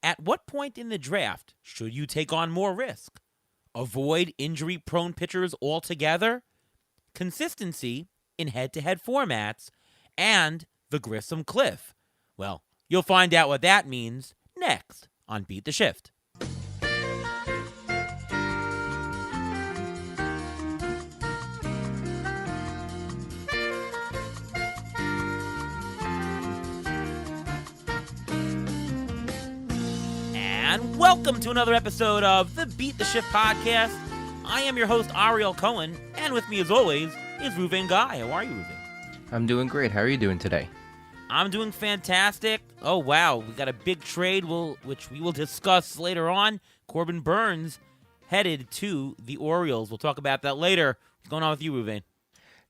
At what point in the draft should you take on more risk? Avoid injury-prone pitchers altogether? Consistency in head-to-head formats? And the Grissom Cliff? Well, you'll find out what that means next on Beat the Shift. And welcome to another episode of the Beat the Shift podcast. I am your host, Ariel Cohen, and with me as always is Ruvain Guy. How are you, Ruvain? I'm doing great. How are you doing today? I'm doing fantastic. Oh, wow. We got a big trade, which we will discuss later on. Corbin Burnes headed to the Orioles. We'll talk about that later. What's going on with you, Ruvain?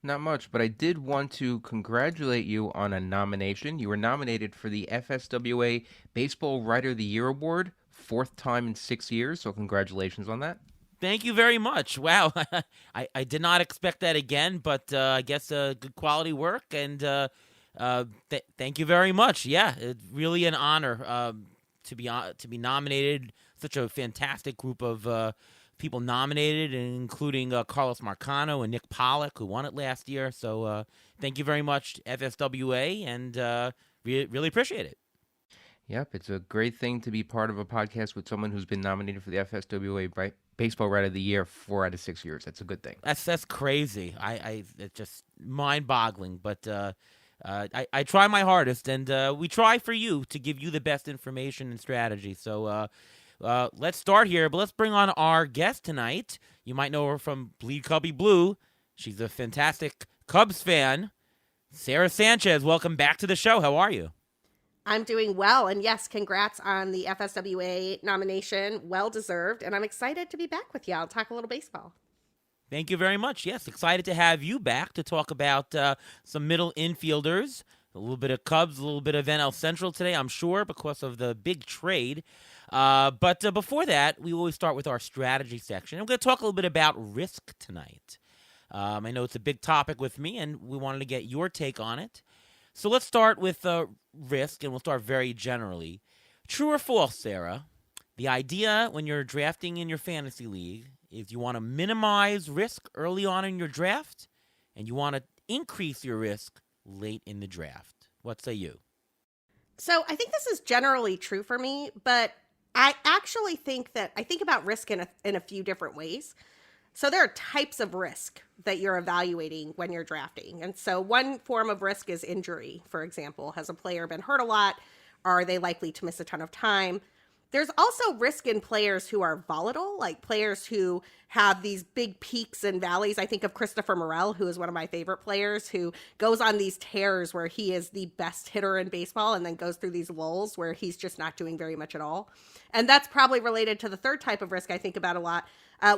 Not much, but I did want to congratulate you on a nomination. You were nominated for the FSWA Baseball Writer of the Year Award, 4th time in 6 years, so congratulations on that. Thank you very much. Wow. I did not expect that again, but I guess good quality work, and thank you very much. Yeah, it's really an honor to be nominated. Such a fantastic group of people nominated, including Carlos Marcano and Nick Pollack, who won it last year. So thank you very much, FSWA, and really appreciate it. Yep, it's a great thing to be part of a podcast with someone who's been nominated for the FSWA Baseball Writer of the Year 4 out of 6 years. That's a good thing. That's crazy. It's just mind-boggling, but I try my hardest, and we try for you to give you the best information and strategy. So let's start here, but let's bring on our guest tonight. You might know her from Bleed Cubby Blue. She's a fantastic Cubs fan. Sara Sanchez, welcome back to the show. How are you? I'm doing well, and yes, congrats on the FSWA nomination. Well deserved, and I'm excited to be back with y'all. Talk a little baseball. Thank you very much. Yes, excited to have you back to talk about some middle infielders, a little bit of Cubs, a little bit of NL Central today, I'm sure, because of the big trade. But before that, we always start with our strategy section. I'm going to talk a little bit about risk tonight. I know it's a big topic with me, and we wanted to get your take on it. So let's start with risk, and we'll start very generally. True or false, Sara? The idea when you're drafting in your fantasy league is you want to minimize risk early on in your draft, and you want to increase your risk late in the draft. What say you? So I think this is generally true for me, but I actually think about risk in a few different ways. So there are types of risk that you're evaluating when you're drafting. And so one form of risk is injury, for example. Has a player been hurt a lot? Are they likely to miss a ton of time? There's also risk in players who are volatile, like players who have these big peaks and valleys. I think of Christopher Morel, who is one of my favorite players, who goes on these tears where he is the best hitter in baseball and then goes through these lulls where he's just not doing very much at all. And that's probably related to the third type of risk I think about a lot,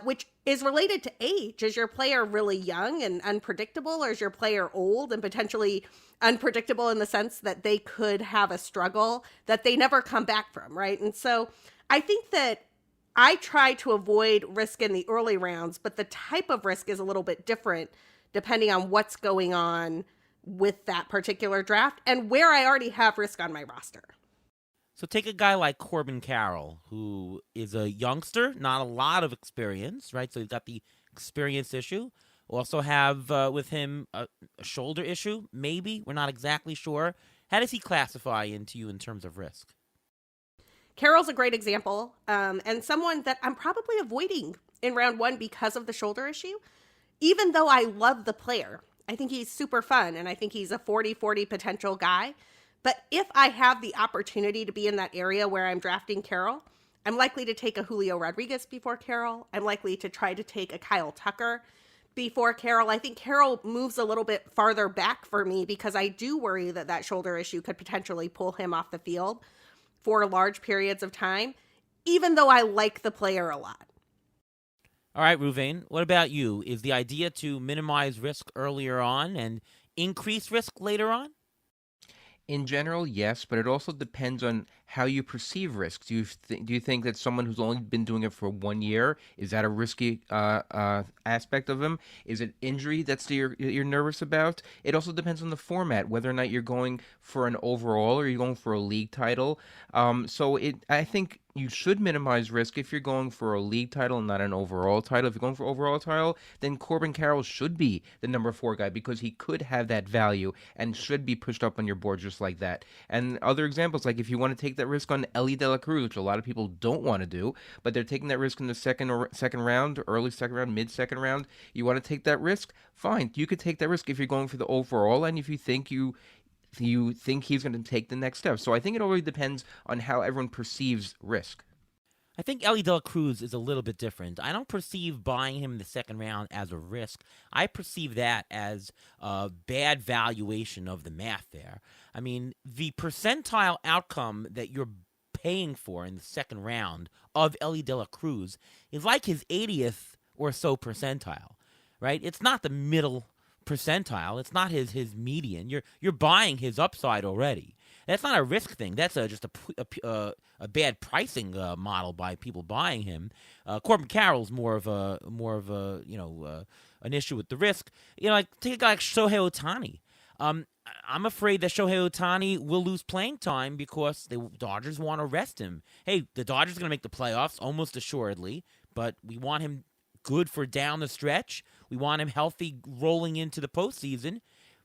which is related to age. Is your player really young and unpredictable, or is your player old and potentially unpredictable in the sense that they could have a struggle that they never come back from, right? And so I think that I try to avoid risk in the early rounds, but the type of risk is a little bit different depending on what's going on with that particular draft and where I already have risk on my roster. So take a guy like Corbin Carroll, who is a youngster, not a lot of experience, right? So he's got the experience issue. Also have with him a shoulder issue, maybe. We're not exactly sure. How does he classify into you in terms of risk? Carroll's a great example, and someone that I'm probably avoiding in round one because of the shoulder issue, even though I love the player. I think he's super fun, and I think he's a 40-40 potential guy. But if I have the opportunity to be in that area where I'm drafting Carroll, I'm likely to take a Julio Rodriguez before Carroll. I'm likely to try to take a Kyle Tucker before Carroll. I think Carroll moves a little bit farther back for me because I do worry that shoulder issue could potentially pull him off the field for large periods of time, even though I like the player a lot. All right, Ruvain, what about you? Is the idea to minimize risk earlier on and increase risk later on? In general, yes, but it also depends on how you perceive risk. Do you think that someone who's only been doing it for 1 year, is that a risky aspect of him? Is it injury you're nervous about? It also depends on the format, whether or not you're going for an overall or you're going for a league title. I think you should minimize risk if you're going for a league title and not an overall title. If you're going for overall title, then Corbin Carroll should be the number 4 guy because he could have that value and should be pushed up on your board just like that. And other examples, like if you want to take that risk on Ellie De La Cruz, which a lot of people don't want to do, but they're taking that risk in the second round, early second round, mid second round. You want to take that risk? Fine, you could take that risk if you're going for the overall, and if you think he's going to take the next step. So I think it always depends on how everyone perceives risk. I think Ellie De La Cruz is a little bit different. I don't perceive buying him in the second round as a risk. I perceive that as a bad valuation of the math there. I mean, the percentile outcome that you're paying for in the second round of Ellie De La Cruz is like his 80th or so percentile, right? It's not the middle percentile. It's not his median. You're buying his upside already. That's not a risk thing. That's just a bad pricing model by people buying him. Corbin Carroll's more of a an issue with the risk. Like take a guy like Shohei Ohtani. I'm afraid that Shohei Ohtani will lose playing time because the Dodgers want to rest him. Hey, the Dodgers are going to make the playoffs almost assuredly, but we want him good for down the stretch. We want him healthy rolling into the postseason.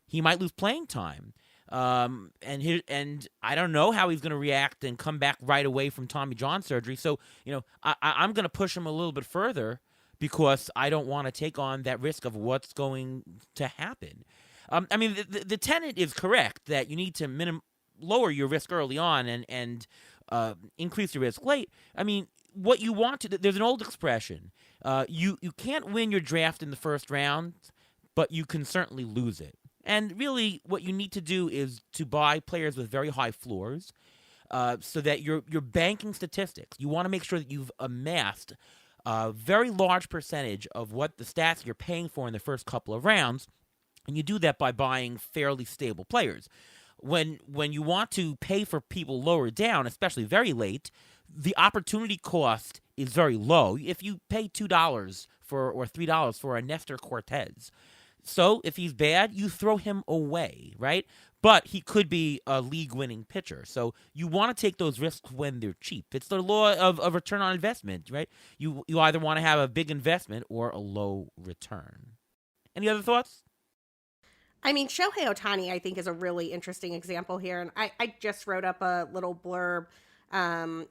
He might lose playing time. And I don't know how he's going to react and come back right away from Tommy John surgery. So, I'm going to push him a little bit further because I don't want to take on that risk of what's going to happen. The tenet is correct that you need to lower your risk early on and increase your risk late. I mean, what you want to, there's an old expression. You can't win your draft in the first round, but you can certainly lose it. And really, what you need to do is to buy players with very high floors, so that you're banking statistics. You want to make sure that you've amassed a very large percentage of what the stats you're paying for in the first couple of rounds, and you do that by buying fairly stable players. When you want to pay for people lower down, especially very late, the opportunity cost is very low. If you pay $2 or $3 for a Nestor Cortez. So if he's bad, you throw him away, right? But he could be a league-winning pitcher. So you want to take those risks when they're cheap. It's the law of return on investment, right? You either want to have a big investment or a low return. Any other thoughts? I mean, Shohei Ohtani, I think, is a really interesting example here. And I just wrote up a little blurb about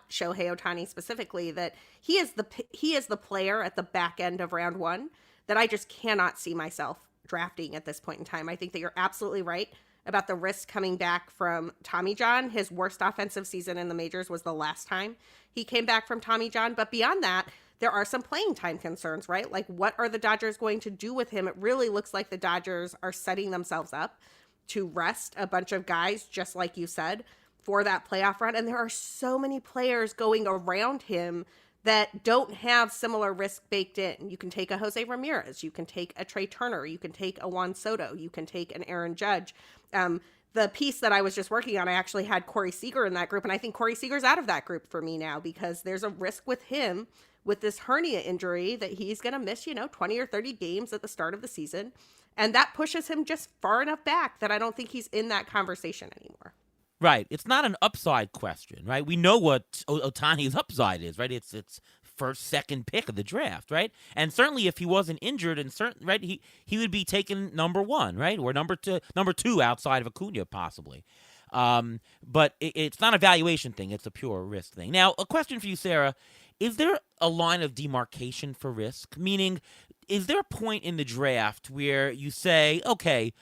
Shohei Ohtani specifically, that he is the player at the back end of round one that I just cannot see myself drafting at this point in time. I think that you're absolutely right about the risk coming back from Tommy John. His worst offensive season in the majors was the last time he came back from Tommy John. But beyond that, there are some playing time concerns, right? Like, what are the Dodgers going to do with him? It really looks like the Dodgers are setting themselves up to rest a bunch of guys, just like you said, for that playoff run. And there are so many players going around him that don't have similar risk baked in. You can take a Jose Ramirez, you can take a Trey Turner, you can take a Juan Soto, you can take an Aaron Judge. The piece that I was just working on, I actually had Corey Seager in that group, and I think Corey Seager's out of that group for me now because there's a risk with him with this hernia injury that he's going to miss, 20 or 30 games at the start of the season. And that pushes him just far enough back that I don't think he's in that conversation anymore. Right. It's not an upside question, right? We know what Ohtani's upside is, right? It's first, second pick of the draft, right? And certainly if he wasn't injured, right, he would be taken number one, right, or number two outside of Acuna possibly. But it's not a valuation thing; it's a pure risk thing. Now, a question for you, Sara: is there a line of demarcation for risk? Meaning, is there a point in the draft where you say, okay,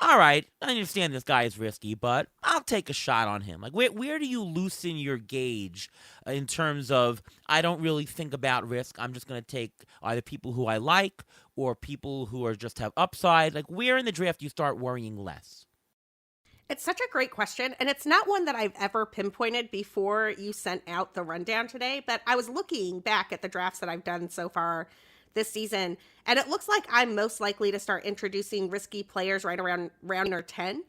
all right, I understand this guy is risky, but I'll take a shot on him? Like, where do you loosen your gauge in terms of, I don't really think about risk, I'm just going to take either people who I like or people who are just have upside? Like, where in the draft do you start worrying less? It's such a great question, and it's not one that I've ever pinpointed before you sent out the rundown today, but I was looking back at the drafts that I've done so far this season, and it looks like I'm most likely to start introducing risky players right around round or 10.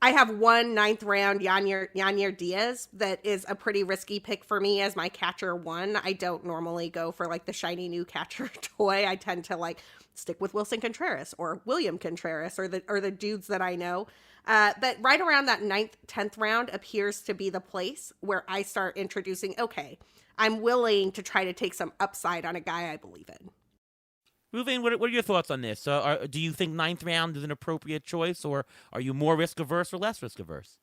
I have one ninth round Yanir Diaz that is a pretty risky pick for me as my catcher one. I don't normally go for like the shiny new catcher toy. I tend to like stick with Wilson Contreras or William Contreras or the dudes that I know. But right around that 9th, 10th round appears to be the place where I start introducing, okay, I'm willing to try to take some upside on a guy I believe in. Ruvain, what are your thoughts on this? Do you think 9th round is an appropriate choice, or are you more risk averse or less risk averse?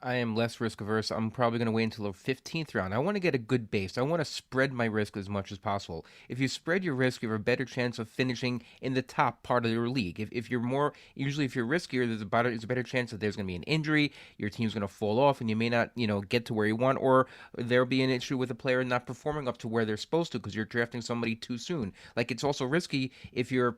I am less risk averse. I'm probably going to wait until the 15th round. I want to get a good base. I want to spread my risk as much as possible. If you spread your risk, you have a better chance of finishing in the top part of your league. If you're more, usually if you're riskier, there's a better chance that there's going to be an injury, your team's going to fall off, and you may not, get to where you want, or there'll be an issue with a player not performing up to where they're supposed to because you're drafting somebody too soon. Like, it's also risky if you're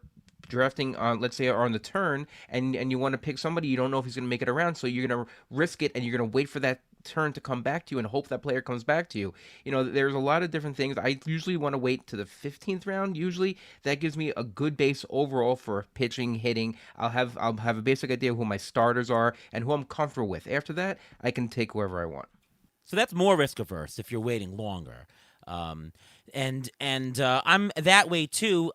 drafting on, let's say, on the turn, and you want to pick somebody, you don't know if he's going to make it around, so you're going to risk it and you're going to wait for that turn to come back to you and hope that player comes back to you. There's a lot of different things. I usually want to wait to the 15th round. Usually that gives me a good base overall for pitching, hitting. I'll have a basic idea of who my starters are and who I'm comfortable with. After that, I can take whoever I want. So that's more risk averse if you're waiting longer. And I'm that way too.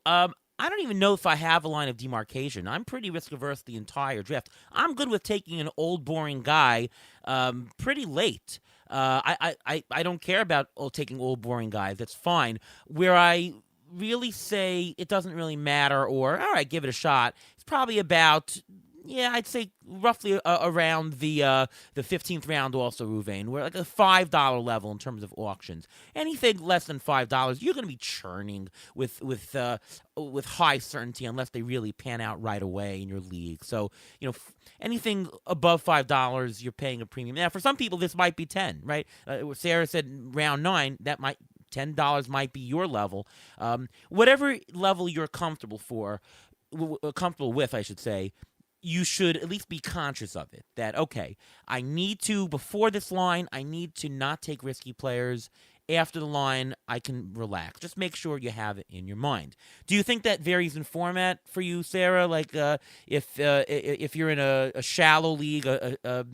I don't even know if I have a line of demarcation. I'm pretty risk averse the entire draft. I'm good with taking an old, boring guy pretty late. I don't care about taking old, boring guys. That's fine. Where I really say it doesn't really matter, or all right, give it a shot, it's probably about, I'd say roughly around the 15th round also, Ruvain. We're like a $5 level in terms of auctions. Anything less than $5, you're going to be churning with high certainty unless they really pan out right away in your league. So, anything above $5, you're paying a premium. Now, for some people, this might be 10, right? Sara said round 9, that might $10 might be your level. Whatever level you're comfortable with, I should say, you should at least be conscious of it. That, okay, before this line, I need to not take risky players. After the line, I can relax. Just make sure you have it in your mind. Do you think that varies in format for you, Sara? Like if you're in a shallow league, a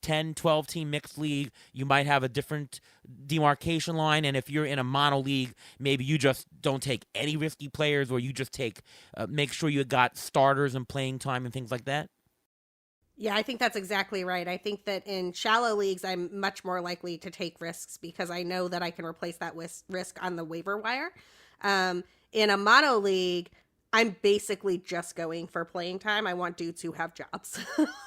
10, 12-team mixed league, you might have a different demarcation line. And if you're in a mono league, maybe you just don't take any risky players, or you just make sure you got starters and playing time and things like that. Yeah, I think that's exactly right. I think that in shallow leagues, I'm much more likely to take risks because I know that I can replace that risk on the waiver wire. In a mono league, I'm basically just going for playing time. I want dudes who have jobs.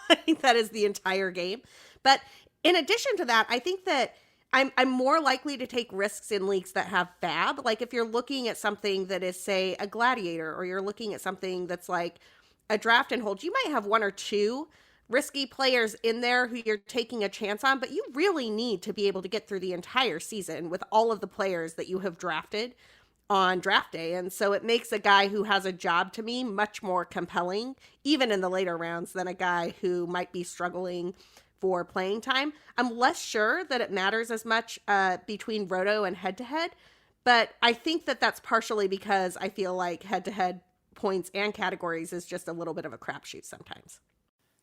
I think that is the entire game. But in addition to that, I think that I'm more likely to take risks in leagues that have fab. Like if you're looking at something that is, say, a gladiator, or you're looking at something that's like a draft and hold, you might have one or two risky players in there who you're taking a chance on, but you really need to be able to get through the entire season with all of the players that you have drafted on draft day. And so it makes a guy who has a job, to me, much more compelling, even in the later rounds, than a guy who might be struggling for playing time. I'm less sure that it matters as much between roto and head-to-head, but I think that that's partially because I feel like head-to-head points and categories is just a little bit of a crapshoot sometimes.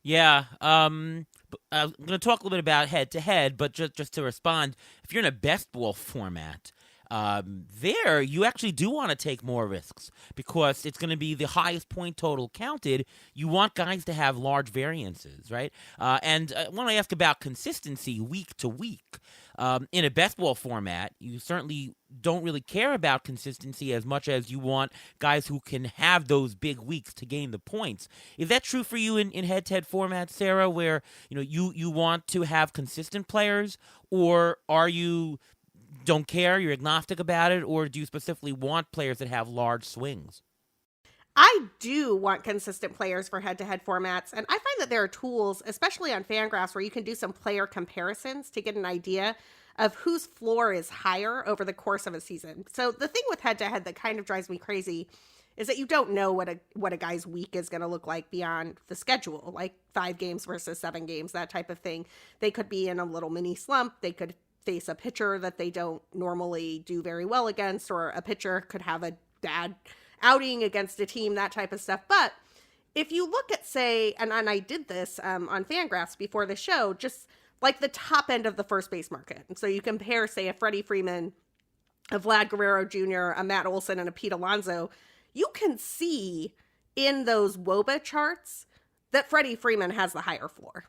Yeah, I'm going to talk a little bit about head-to-head, but just to respond, if you're in a best ball format, there you actually do want to take more risks because it's going to be the highest point total counted. You want guys to have large variances, right? And I want to ask about consistency week to week. In a best ball format, you certainly don't really care about consistency as much as you want guys who can have those big weeks to gain the points. Is that true for you in head-to-head format, Sara, where you want to have consistent players, or are you don't care, you're agnostic about it, or do you specifically want players that have large swings? I do want consistent players for head-to-head formats, and I find that there are tools, especially on Fangraphs, where you can do some player comparisons to get an idea of whose floor is higher over the course of a season. So the thing with head-to-head that kind of drives me crazy is that you don't know what a guy's week is going to look like beyond the schedule, like 5 games versus 7 games, that type of thing. They could be in a little mini slump. They could face a pitcher that they don't normally do very well against, or a pitcher could have a bad outing against a team, that type of stuff. But if you look at, say, and I did this on Fangraphs before the show, just like the top end of the first base market. And so you compare, say, a Freddie Freeman, a Vlad Guerrero Jr., a Matt Olson, and a Pete Alonso, you can see in those WOBA charts that Freddie Freeman has the higher floor.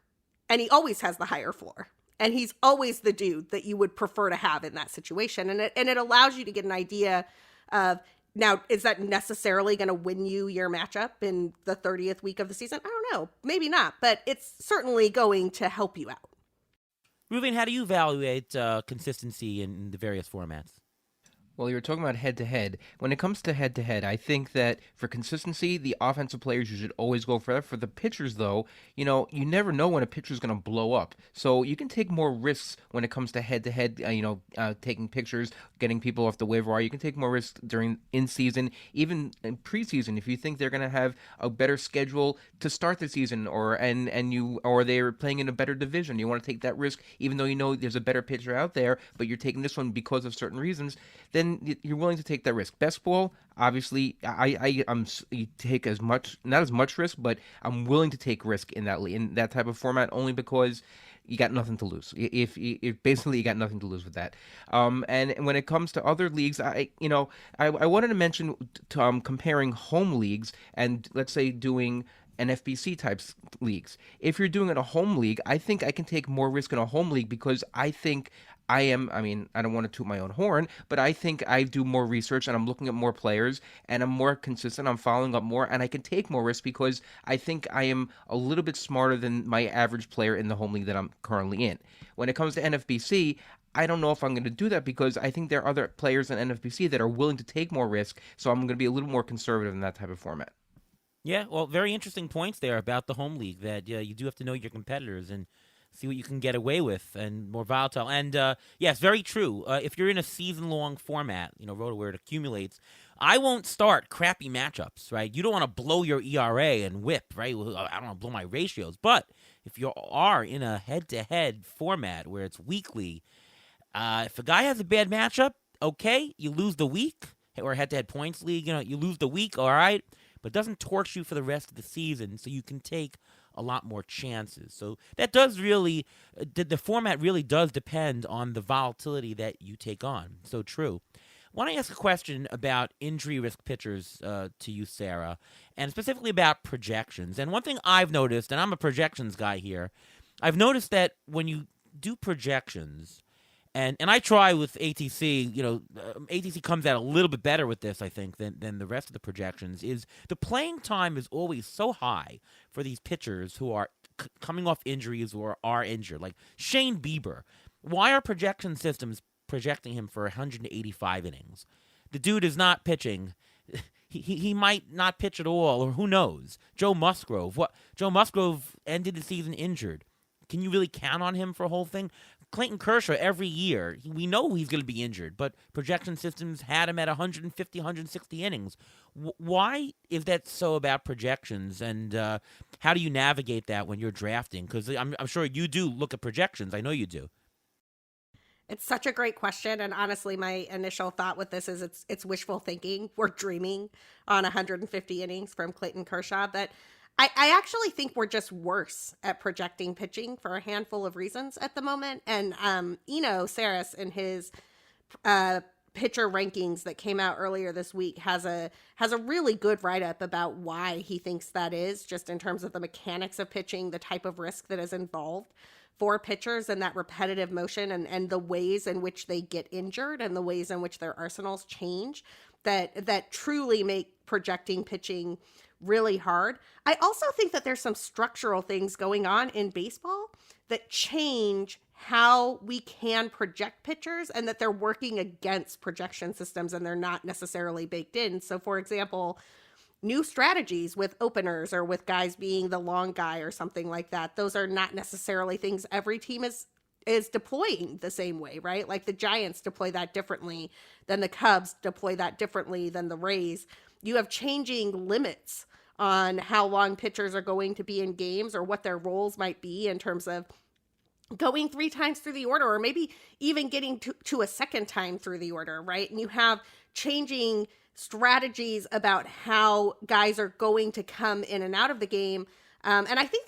And he always has the higher floor. And he's always the dude that you would prefer to have in that situation. And it allows you to get an idea of, now, is that necessarily going to win you your matchup in the 30th week of the season? I don't know. Maybe not. But it's certainly going to help you out. Ruben, how do you evaluate consistency in the various formats? Well, you were talking about head-to-head. When it comes to head-to-head, I think that for consistency, the offensive players, you should always go for that. For the pitchers, though, you never know when a pitcher's going to blow up. So you can take more risks when it comes to head-to-head, taking pictures, getting people off the waiver wire. You can take more risks during in-season, even in preseason, if you think they're going to have a better schedule to start the season, or they're playing in a better division. You want to take that risk, even though you know there's a better pitcher out there, but you're taking this one because of certain reasons. Then you're willing to take that risk. Best ball, obviously, you take not as much risk, but I'm willing to take risk in that type of format only because you got nothing to lose. If basically you got nothing to lose with that. And when it comes to other leagues, I wanted to mention comparing home leagues and let's say doing NFBC types leagues. If you're doing it in a home league, I think I can take more risk in a home league because I think I don't want to toot my own horn, but I think I do more research and I'm looking at more players and I'm more consistent. I'm following up more and I can take more risks because I think I am a little bit smarter than my average player in the home league that I'm currently in. When it comes to NFBC, I don't know if I'm going to do that because I think there are other players in NFBC that are willing to take more risk, so I'm going to be a little more conservative in that type of format. Yeah, well, very interesting points there about the home league that you do have to know your competitors and see what you can get away with and more volatile. And, yes, very true. If you're in a season-long format, Roto, where it accumulates, I won't start crappy matchups, right? You don't want to blow your ERA and whip, right? I don't want to blow my ratios. But if you are in a head-to-head format where it's weekly, if a guy has a bad matchup, okay, you lose the week, or head-to-head points league, you lose the week, all right, but it doesn't torch you for the rest of the season, so you can take a lot more chances. So that does really, the format really does depend on the volatility that you take on. So true. I want to ask a question about injury risk pitchers to you, Sara, and specifically about projections. And one thing I've noticed, and I'm a projections guy here, I've noticed that when you do projections, and I try with ATC, ATC comes out a little bit better with this, I think, than the rest of the projections, is the playing time is always so high for these pitchers who are coming off injuries or are injured. Like Shane Bieber. Why are projection systems projecting him for 185 innings? The dude is not pitching. He might not pitch at all, or who knows? Joe Musgrove. Joe Musgrove ended the season injured. Can you really count on him for a whole thing? Clayton Kershaw, every year, we know he's going to be injured, but projection systems had him at 150, 160 innings. Why is that so about projections, and how do you navigate that when you're drafting? Because I'm sure you do look at projections. I know you do. It's such a great question, and honestly, my initial thought with this is it's wishful thinking. We're dreaming on 150 innings from Clayton Kershaw, but I actually think we're just worse at projecting pitching for a handful of reasons at the moment. And Saris in his pitcher rankings that came out earlier this week has a really good write-up about why he thinks that is, just in terms of the mechanics of pitching, the type of risk that is involved for pitchers and that repetitive motion and the ways in which they get injured and the ways in which their arsenals change that truly make projecting pitching really hard. I also think that there's some structural things going on in baseball that change how we can project pitchers and that they're working against projection systems and they're not necessarily baked in. So for example, new strategies with openers or with guys being the long guy or something like that, those are not necessarily things every team is deploying the same way, right? Like the Giants deploy that differently than the Cubs deploy that differently than the Rays. You have changing limits on how long pitchers are going to be in games or what their roles might be in terms of going 3 times through the order, or maybe even getting to a second time through the order, right? And you have changing strategies about how guys are going to come in and out of the game. And I think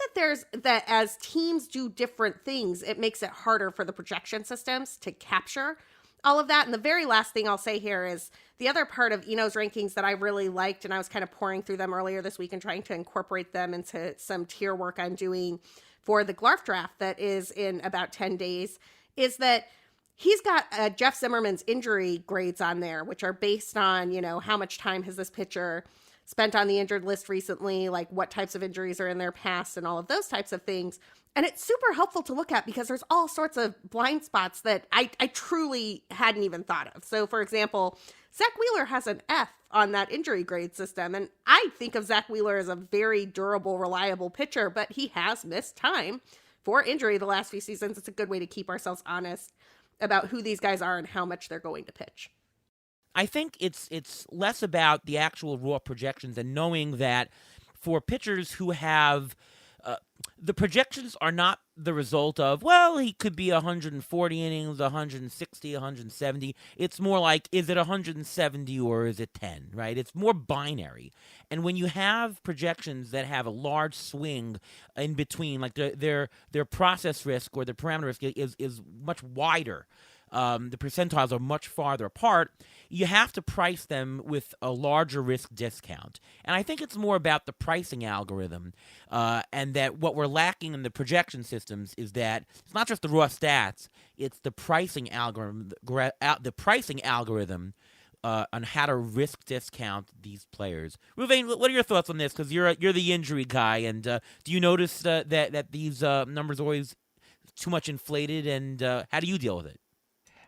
that as teams do different things, it makes it harder for the projection systems to capture all of that. And the very last thing I'll say here is the other part of Eno's rankings that I really liked, and I was kind of pouring through them earlier this week and trying to incorporate them into some tier work I'm doing for the Glarf draft that is in about 10 days, is that he's got Jeff Zimmerman's injury grades on there, which are based on, how much time has this pitcher spent on the injured list recently, like what types of injuries are in their past and all of those types of things. And it's super helpful to look at because there's all sorts of blind spots that I truly hadn't even thought of. So, for example, Zach Wheeler has an F on that injury grade system. And I think of Zach Wheeler as a very durable, reliable pitcher, but he has missed time for injury the last few seasons. It's a good way to keep ourselves honest about who these guys are and how much they're going to pitch. I think it's less about the actual raw projections and knowing that for pitchers who have the projections are not the result of, well, he could be 140 innings, 160, 170. It's more like, is it 170 or is it 10, right? It's more binary. And when you have projections that have a large swing in between, like their process risk or their parameter risk is much wider, the percentiles are much farther apart, you have to price them with a larger risk discount. And I think it's more about the pricing algorithm, and that what we're lacking in the projection systems is that it's not just the raw stats, it's the pricing algorithm, on how to risk discount these players. Ruvain, what are your thoughts on this? Because you're the injury guy, and do you notice that these numbers are always too much inflated, and how do you deal with it?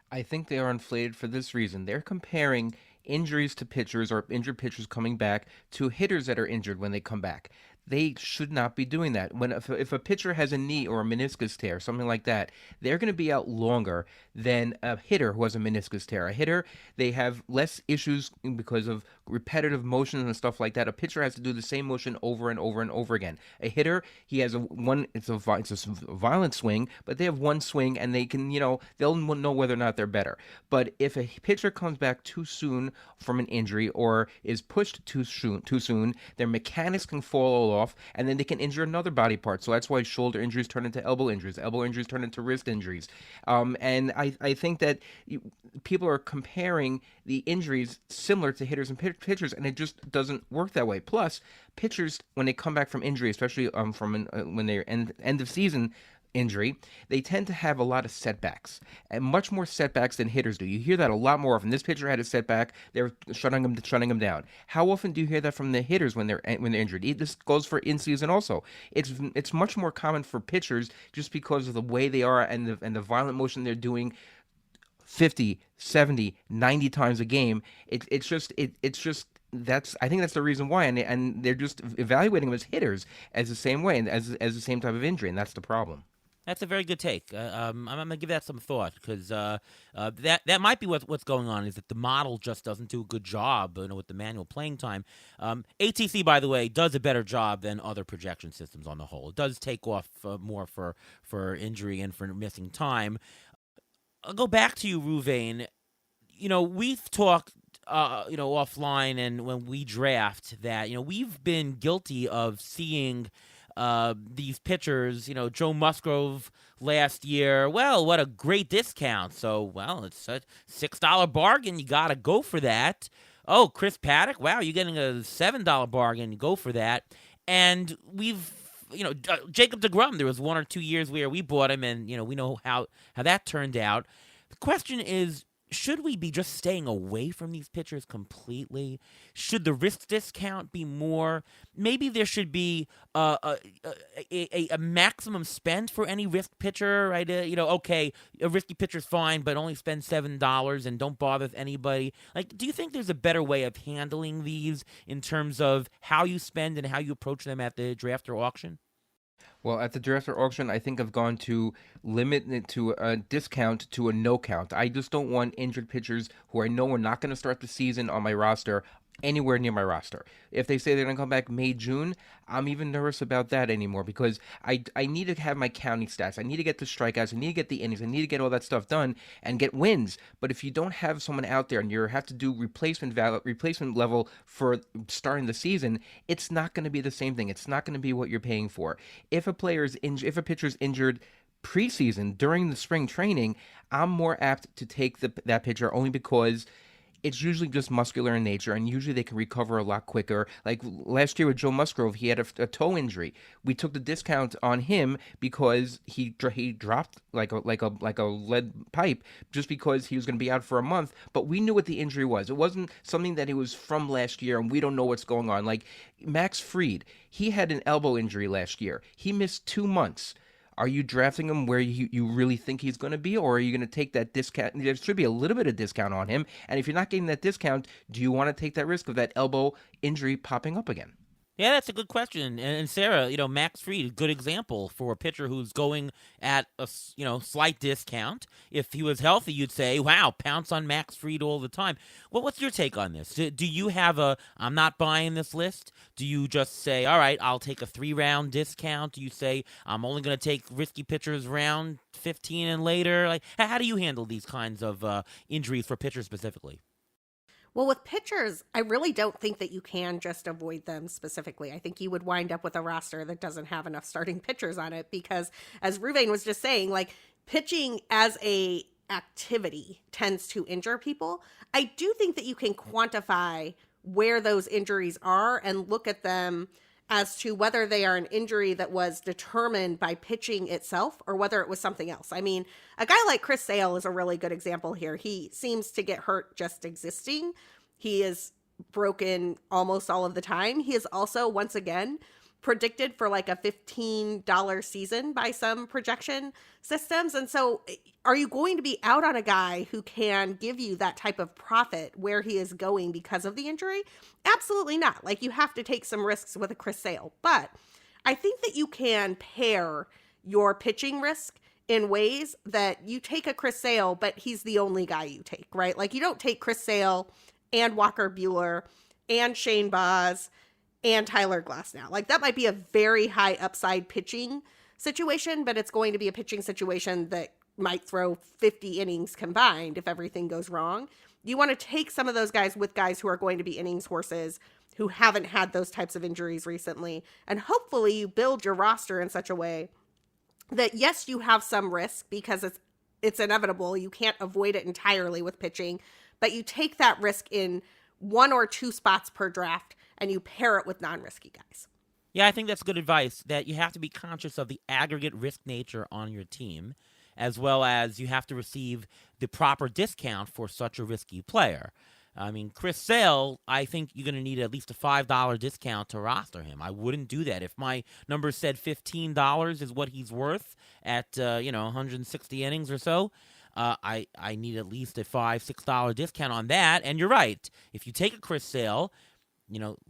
I think they are inflated for this reason. They're comparing injuries to pitchers or injured pitchers coming back to hitters that are injured when they come back. They should not be doing that. If a pitcher has a knee or a meniscus tear, something like that, they're going to be out longer than a hitter who has a meniscus tear. A hitter, they have less issues because of repetitive motions and stuff like that. A pitcher has to do the same motion over and over and over again. A hitter, he has it's a violent swing, but they have one swing and they can, they'll know whether or not they're better. But if a pitcher comes back too soon from an injury or is pushed too soon, their mechanics can fall off, and then they can injure another body part. So that's why shoulder injuries turn into elbow injuries turn into wrist injuries. And I think that people are comparing the injuries similar to hitters and pitchers, and it just doesn't work that way. Plus, pitchers, when they come back from injury, especially when they're end of season injury, they tend to have a lot of setbacks, and much more setbacks than hitters do. You hear that a lot more often. This pitcher had a setback; they're shutting him down. How often do you hear that from the hitters when they're injured? This goes for in season also. It's much more common for pitchers just because of the way they are and the violent motion they're doing 50, 70, 90 times a game. It's just I think that's the reason why, and they're just evaluating them as hitters as the same way and as the same type of injury, and that's the problem. That's a very good take. I'm going to give that some thought because that might be what's going on, is that the model just doesn't do a good job with the manual playing time. ATC, by the way, does a better job than other projection systems on the whole. It does take off more for injury and for missing time. I'll go back to you, Ruvain. We've talked offline and when we draft that, we've been guilty of seeing these pitchers, Joe Musgrove last year, well, what a great discount. So, well, it's a $6 bargain. You got to go for that. Oh, Chris Paddock, wow, you're getting a $7 bargain. Go for that. And we've, Jacob deGrom, there was 1 or 2 years where we bought him, and, we know how that turned out. The question is, should we be just staying away from these pitchers completely? Should the risk discount be more? Maybe there should be a maximum spend for any risk pitcher, right? Okay, a risky pitcher's fine, but only spend $7 and don't bother with anybody. Like, do you think there's a better way of handling these in terms of how you spend and how you approach them at the draft or auction? Well, at the draft or auction, I think I've gone to limit it to a discount to a no count. I just don't want injured pitchers who I know are not going to start the season on my roster anywhere near my roster. If they say they're going to come back May, June, I'm even nervous about that anymore because I need to have my counting stats. I need to get the strikeouts. I need to get the innings. I need to get all that stuff done and get wins. But if you don't have someone out there and you have to do replacement level for starting the season, it's not going to be the same thing. It's not going to be what you're paying for. If a if a pitcher's injured preseason during the spring training, I'm more apt to take that pitcher only because it's usually just muscular in nature, and usually they can recover a lot quicker. Like last year with Joe Musgrove, he had a toe injury. We took the discount on him because he dropped like a lead pipe just because he was going to be out for a month. But we knew what the injury was. It wasn't something that it was from last year, and we don't know what's going on. Like Max Fried, he had an elbow injury last year. He missed 2 months. Are you drafting him where you really think he's going to be, or are you going to take that discount? There should be a little bit of discount on him. And if you're not getting that discount, do you want to take that risk of that elbow injury popping up again? Yeah, that's a good question. And Sarah, Max Fried, good example for a pitcher who's going at a slight discount. If he was healthy, you'd say, wow, pounce on Max Fried all the time. Well, what's your take on this? Do you have I'm not buying this list? Do you just say, all right, I'll take a 3-round discount? Do you say, I'm only going to take risky pitchers round 15 and later? Like, how do you handle these kinds of injuries for pitchers specifically? Well, with pitchers, I really don't think that you can just avoid them specifically. I think you would wind up with a roster that doesn't have enough starting pitchers on it because, as Ruvain was just saying, like pitching as a activity tends to injure people. I do think that you can quantify where those injuries are and look at them as to whether they are an injury that was determined by pitching itself or whether it was something else. I mean, a guy like Chris Sale is a really good example here. He seems to get hurt just existing. He is broken almost all of the time. He is also, once again, predicted for like a $15 season by some projection systems. And so are you going to be out on a guy who can give you that type of profit where he is going because of the injury? Absolutely not. Like you have to take some risks with a Chris Sale. But I think that you can pair your pitching risk in ways that you take a Chris Sale, but he's the only guy you take, right? Like you don't take Chris Sale and Walker Buehler and Shane Baz and Tyler Glasnow. Like that might be a very high upside pitching situation, but it's going to be a pitching situation that might throw 50 innings combined if everything goes wrong. You want to take some of those guys with guys who are going to be innings horses who haven't had those types of injuries recently. And hopefully you build your roster in such a way that yes, you have some risk because it's inevitable. You can't avoid it entirely with pitching, but you take that risk in 1 or 2 spots per draft and you pair it with non-risky guys. Yeah, I think that's good advice, that you have to be conscious of the aggregate risk nature on your team, as well as you have to receive the proper discount for such a risky player. I mean, Chris Sale, I think you're going to need at least a $5 discount to roster him. I wouldn't do that. If my number said $15 is what he's worth at, 160 innings or so, I need at least a $5-6 discount on that. And you're right. If you take a Chris Sale,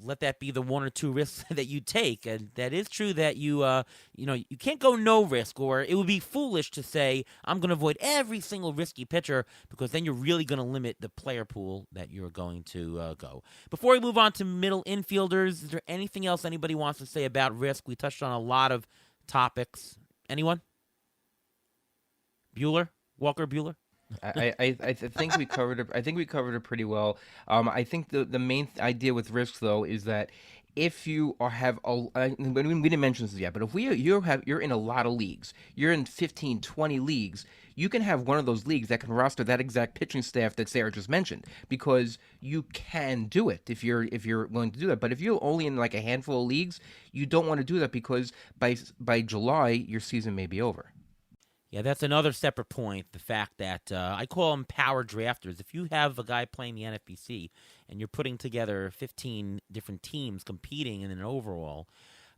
let that be the 1 or 2 risks that you take. And that is true that you can't go no risk, or it would be foolish to say, I'm going to avoid every single risky pitcher, because then you're really going to limit the player pool that you're going to go. Before we move on to middle infielders, is there anything else anybody wants to say about risk? We touched on a lot of topics. Anyone? Walker Buehler? I think we covered it. I think we covered it pretty well. I think the main idea with risks though is that if you have we didn't mention this yet, but if you're in a lot of leagues, you're in 15, 20 leagues, you can have one of those leagues that can roster that exact pitching staff that Sarah just mentioned, because you can do it if you're willing to do that. But if you're only in like a handful of leagues, you don't want to do that, because by July your season may be over. Yeah, that's another separate point, the fact that I call them power drafters. If you have a guy playing the NFBC and you're putting together 15 different teams competing in an overall,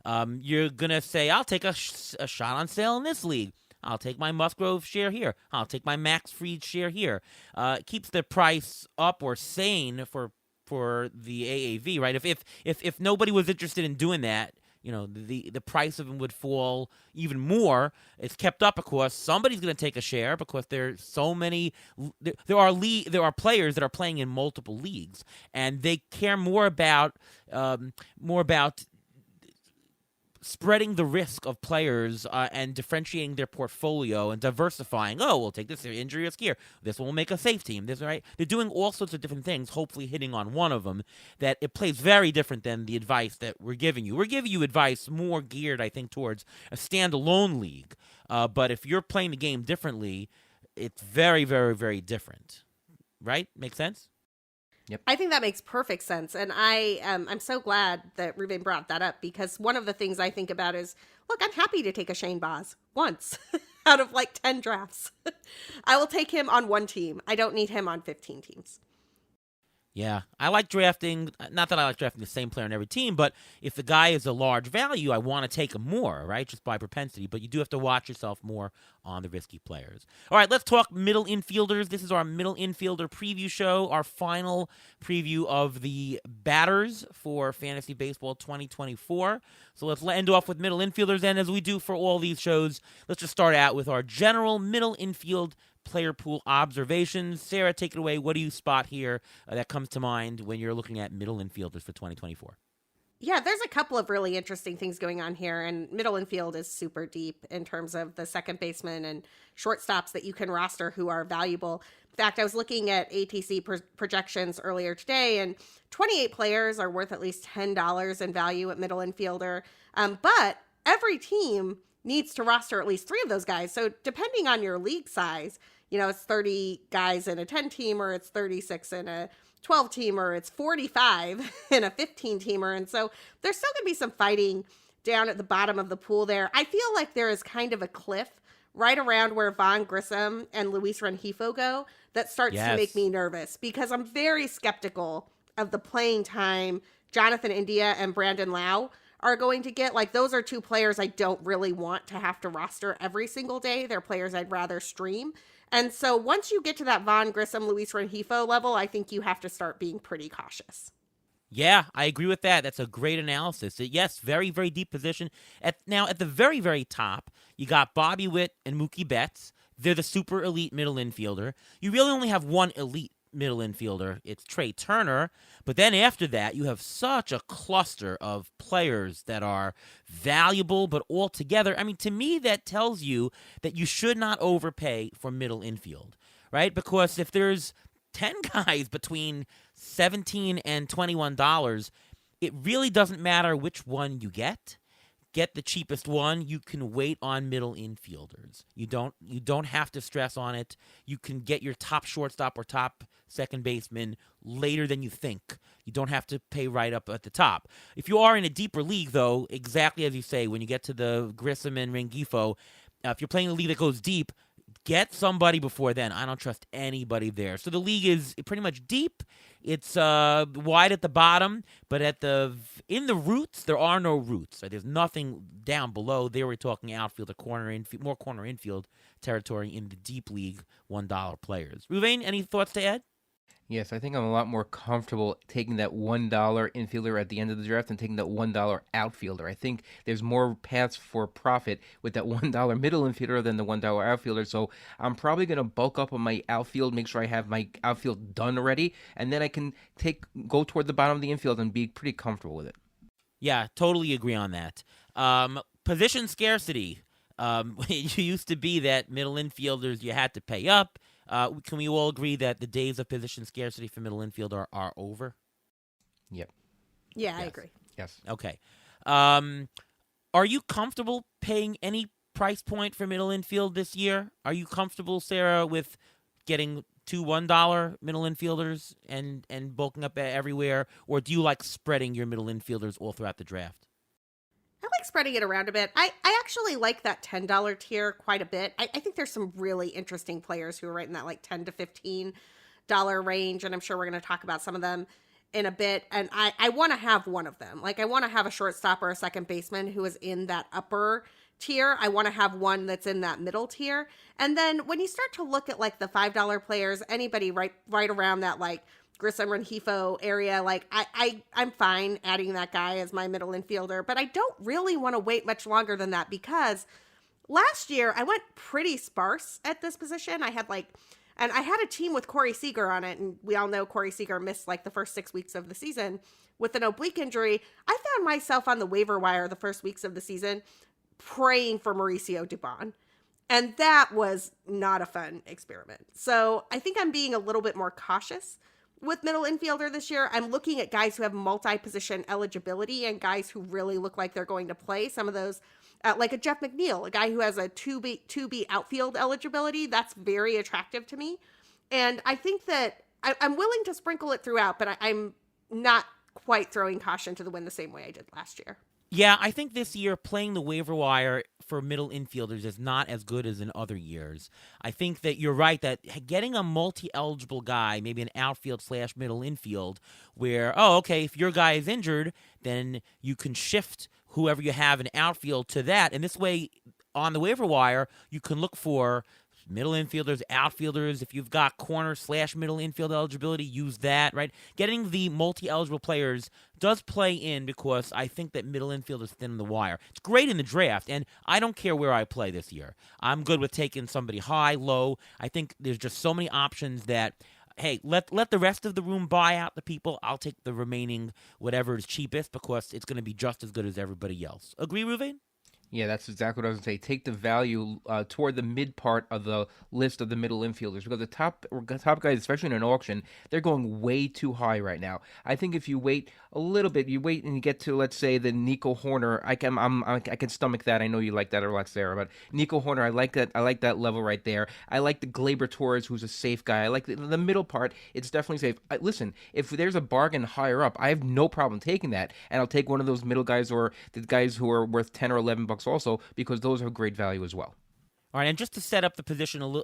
you're going to say, I'll take a shot on Sale in this league. I'll take my Musgrove share here. I'll take my Max Fried share here. It keeps the price up or sane for the AAV, right? If nobody was interested in doing that, the price of them would fall even more. It's kept up, of course. Somebody's going to take a share because there's so many. There are players that are playing in multiple leagues, and they care more about spreading the risk of players and differentiating their portfolio and diversifying. Oh, we'll take this injury risk here. This one will make a safe team. This right. They're doing all sorts of different things, hopefully hitting on one of them. That it plays very different than the advice that we're giving you. We're giving you advice more geared, I think, towards a standalone league. But if you're playing the game differently, it's very, very, very different. Right? Make sense? Yep. I think that makes perfect sense. And I'm so glad that Ruben brought that up, because one of the things I think about is, look, I'm happy to take a Shane Boz once out of like 10 drafts. I will take him on one team. I don't need him on 15 teams. Yeah, I like drafting, not that I like drafting the same player on every team, but if the guy is a large value, I want to take him more, right, just by propensity. But you do have to watch yourself more on the risky players. All right, let's talk middle infielders. This is our middle infielder preview show, our final preview of the batters for Fantasy Baseball 2024. So let's end off with middle infielders, and as we do for all these shows, let's just start out with our general middle infield player pool observations. Sara, take it away. What do you spot here that comes to mind when you're looking at middle infielders for 2024? Yeah, there's a couple of really interesting things going on here, and middle infield is super deep in terms of the second baseman and shortstops that you can roster who are valuable. In fact, I was looking at ATC projections earlier today, and 28 players are worth at least $10 in value at middle infielder. But every team needs to roster at least 3 of those guys. So depending on your league size, it's 30 guys in a 10-teamer, it's 36 in a 12-teamer, it's 45 in a 15-teamer. And so there's still going to be some fighting down at the bottom of the pool there. I feel like there is kind of a cliff right around where Vaughn Grissom and Luis Rengifo go that starts to make me nervous, because I'm very skeptical of the playing time Jonathan India and Brandon Lau are going to get. Like, those are 2 players I don't really want to have to roster every single day. They're players I'd rather stream. And so once you get to that Vaughn Grissom, Luis Rengifo level, I think you have to start being pretty cautious. Yeah, I agree with that. That's a great analysis. Yes, very, very deep position. Now, at the very, very top, you got Bobby Witt and Mookie Betts. They're the super elite middle infielder. You really only have one elite middle infielder. It's Trey Turner. But then after that, you have such a cluster of players that are valuable, but all together, I mean, to me, that tells you that you should not overpay for middle infield, right? Because if there's 10 guys between $17 and $21, it really doesn't matter which one you get. Get the cheapest one. You can wait on middle infielders. You don't have to stress on it. You can get your top shortstop or top second baseman later than you think. You don't have to pay right up at the top. If you are in a deeper league, though, exactly as you say, when you get to the Grissom and Rengifo, if you're playing a league that goes deep, get somebody before then. I don't trust anybody there. So the league is pretty much deep. It's wide at the bottom, but in the roots, there are no roots. There's nothing down below. There we're talking outfield, more corner infield territory in the deep league $1 players. Ruvain, any thoughts to add? Yes, I think I'm a lot more comfortable taking that $1 infielder at the end of the draft than taking that $1 outfielder. I think there's more paths for profit with that $1 middle infielder than the $1 outfielder. So I'm probably going to bulk up on my outfield, make sure I have my outfield done already, and then I can go toward the bottom of the infield and be pretty comfortable with it. Yeah, totally agree on that. Position scarcity. It used to be that middle infielders, you had to pay up. Can we all agree that the days of position scarcity for middle infield are over? Yep. Yeah, I agree. Yes. Okay. Are you comfortable paying any price point for middle infield this year? Are you comfortable, Sara, with getting 2 $1 middle infielders and bulking up everywhere? Or do you like spreading your middle infielders all throughout the draft? I like spreading it around a bit. I actually like that $10 tier quite a bit. I think there's some really interesting players who are right in that like $10 to $15 range, and I'm sure we're going to talk about some of them in a bit. And I want to have one of them. Like, I want to have a shortstop or a second baseman who is in that upper tier. I want to have one that's in that middle tier. And then when you start to look at like the $5 players, anybody right around that like Grissom Rengifo area, like I'm fine adding that guy as my middle infielder, but I don't really want to wait much longer than that because last year I went pretty sparse at this position. And I had a team with Corey Seager on it, and we all know Corey Seager missed like the first 6 weeks of the season with an oblique injury. I found myself on the waiver wire the first weeks of the season praying for Mauricio Dubon. And that was not a fun experiment. So I think I'm being a little bit more cautious with middle infielder this year. I'm looking at guys who have multi-position eligibility and guys who really look like they're going to play. Some of those, like a Jeff McNeil, a guy who has a 2B outfield eligibility. That's very attractive to me. And I think that I'm willing to sprinkle it throughout, but I'm not quite throwing caution to the wind the same way I did last year. Yeah, I think this year playing the waiver wire for middle infielders is not as good as in other years. I think that you're right that getting a multi-eligible guy, maybe an outfield/middle infield, where, if your guy is injured, then you can shift whoever you have in outfield to that. And this way, on the waiver wire, you can look for middle infielders, outfielders. If you've got corner/middle infield eligibility, use that, right? Getting the multi-eligible players does play in because I think that middle infield is thin on the wire. It's great in the draft, and I don't care where I play this year. I'm good with taking somebody high, low. I think there's just so many options that, hey, let the rest of the room buy out the people. I'll take the remaining whatever is cheapest because it's going to be just as good as everybody else. Agree, Ruvain? Yeah, that's exactly what I was going to say. Take the value toward the mid part of the list of the middle infielders because the top guys, especially in an auction, they're going way too high right now. I think if you wait a little bit, you wait and you get to, let's say, the Nico Horner. I can stomach that. I know you like that a lot, Sarah, but Nico Horner, I like that. I like that level right there. I like the Gleyber Torres, who's a safe guy. I like the middle part. It's definitely safe. Listen, if there's a bargain higher up, I have no problem taking that, and I'll take one of those middle guys or the guys who are worth $10 or $11 also, because those have great value as well. All right, and just to set up the position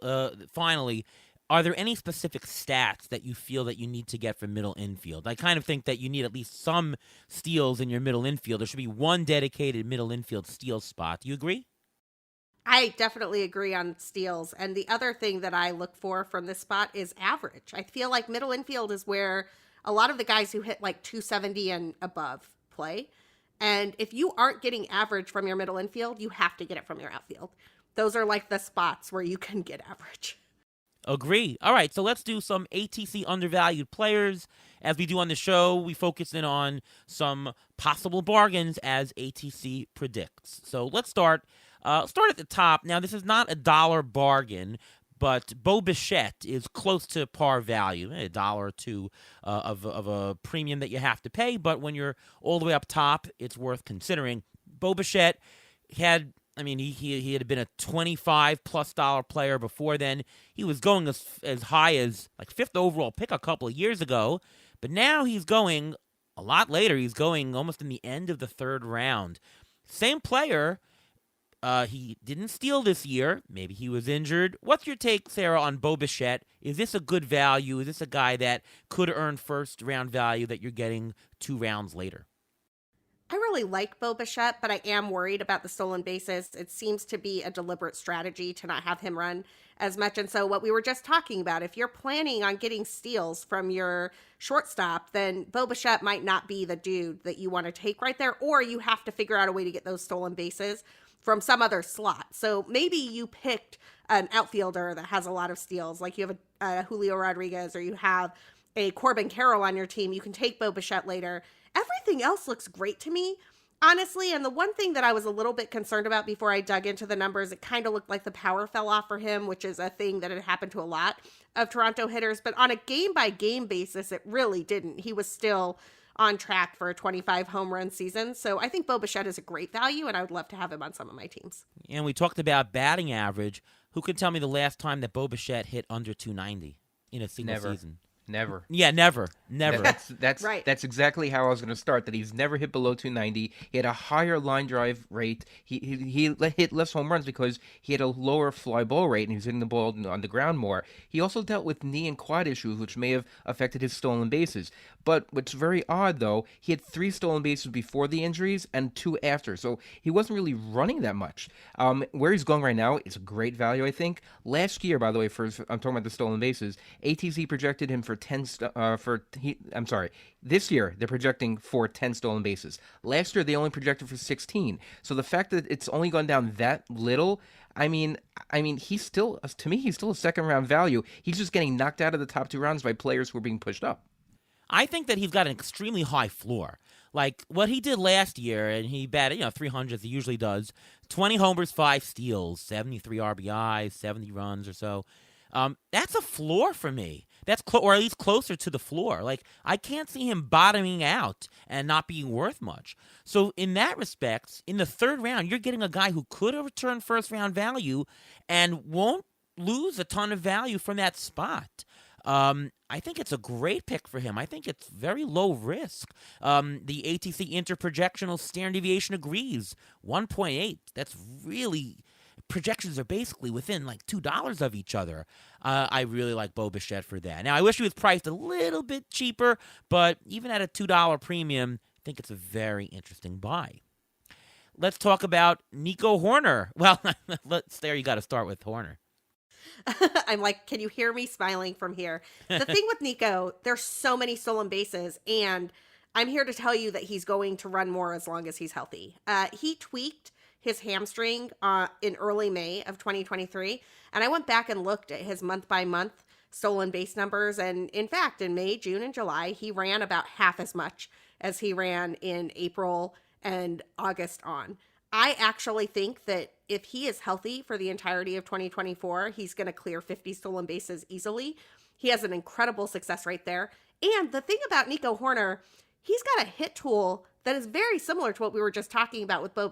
finally, are there any specific stats that you feel that you need to get from middle infield? I kind of think that you need at least some steals in your middle infield. There should be one dedicated middle infield steal spot. Do you agree? I definitely agree on steals. And the other thing that I look for from this spot is average. I feel like middle infield is where a lot of the guys who hit like 270 and above play. And if you aren't getting average from your middle infield, you have to get it from your outfield. Those are like the spots where you can get average. Agree. All right, so let's do some ATC undervalued players. As we do on the show, we focus in on some possible bargains as ATC predicts. So let's start at the top. Now, this is not a dollar bargain, but Bo Bichette is close to par value, $1 or $2 of a premium that you have to pay. But when you're all the way up top, it's worth considering. Bo Bichette he had been a $25+ player before then. He was going as high as like 5th overall pick a couple of years ago, but now he's going a lot later. He's going almost in the end of the 3rd round. Same player. He didn't steal this year. Maybe he was injured. What's your take, Sarah, on Bo Bichette? Is this a good value? Is this a guy that could earn 1st-round value that you're getting 2 rounds later? I really like Bo Bichette, but I am worried about the stolen bases. It seems to be a deliberate strategy to not have him run as much. And so what we were just talking about, if you're planning on getting steals from your shortstop, then Bo Bichette might not be the dude that you want to take right there, or you have to figure out a way to get those stolen bases from some other slot. So maybe you picked an outfielder that has a lot of steals, like you have a Julio Rodriguez or you have a Corbin Carroll on your team. You can take Bo Bichette later. Everything else looks great to me, honestly. And the one thing that I was a little bit concerned about before I dug into the numbers, it kind of looked like the power fell off for him, which is a thing that had happened to a lot of Toronto hitters. But on a game-by-game basis, it really didn't. He was still on track for a 25 home run season. So I think Bo Bichette is a great value, and I would love to have him on some of my teams. And we talked about batting average. Who can tell me the last time that Bo Bichette hit under 290 in a single season? Never. Yeah, never. That's right. That's exactly how I was going to start. That he's never hit below 290. He had a higher line drive rate. He hit less home runs because he had a lower fly ball rate and he was hitting the ball on the ground more. He also dealt with knee and quad issues, which may have affected his stolen bases. But what's very odd, though, he had 3 stolen bases before the injuries and 2 after. So he wasn't really running that much. Where he's going right now is a great value, I think. Last year, by the way, I'm talking about the stolen bases, ATC projected him for 10 I'm sorry. This year they're projecting for 10 stolen bases. Last year they only projected for 16. So the fact that it's only gone down that little, he's still, to me, he's still a second round value. He's just getting knocked out of the top 2 rounds by players who are being pushed up. I think that he's got an extremely high floor. Like what he did last year, and he batted, 300 as he usually does. 20 homers, 5 steals, 73 RBIs, 70 runs or so. That's a floor for me. That's or at least closer to the floor. Like I can't see him bottoming out and not being worth much. So in that respect, in the 3rd round, you're getting a guy who could have returned first round value and won't lose a ton of value from that spot. I think it's a great pick for him. I think it's very low risk. The ATC interprojectional standard deviation agrees. 1.8. That's really projections are basically within like $2 of each other. I really like Bo Bichette for that. Now I wish he was priced a little bit cheaper, but even at a $2 premium, I think it's a very interesting buy. Let's talk about Nico Hoerner. Well, you got to start with Hoerner. I'm like, can you hear me smiling from here? The thing with Nico, there's so many stolen bases, and I'm here to tell you that he's going to run more as long as he's healthy. He tweaked his hamstring in early May of 2023, and I went back and looked at his month-by-month stolen base numbers, and in fact, in May, June, and July, he ran about half as much as he ran in April and August on. I actually think that if he is healthy for the entirety of 2024, he's going to clear 50 stolen bases easily. He has an incredible success rate there. And the thing about Nico Hoerner, he's got a hit tool that is very similar to what we were just talking about with Bo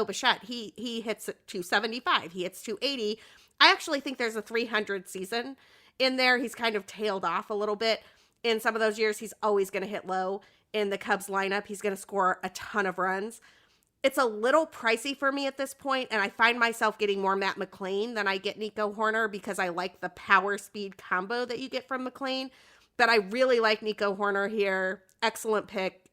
Bichette. He hits 275. He hits 280. I actually think there's a 300 season in there. He's kind of tailed off a little bit. In some of those years, he's always going to hit low. In the Cubs lineup, he's going to score a ton of runs. It's a little pricey for me at this point, and I find myself getting more Matt McLain than I get Nico Hoerner because I like the power-speed combo that you get from McLain. But I really like Nico Hoerner here. Excellent pick.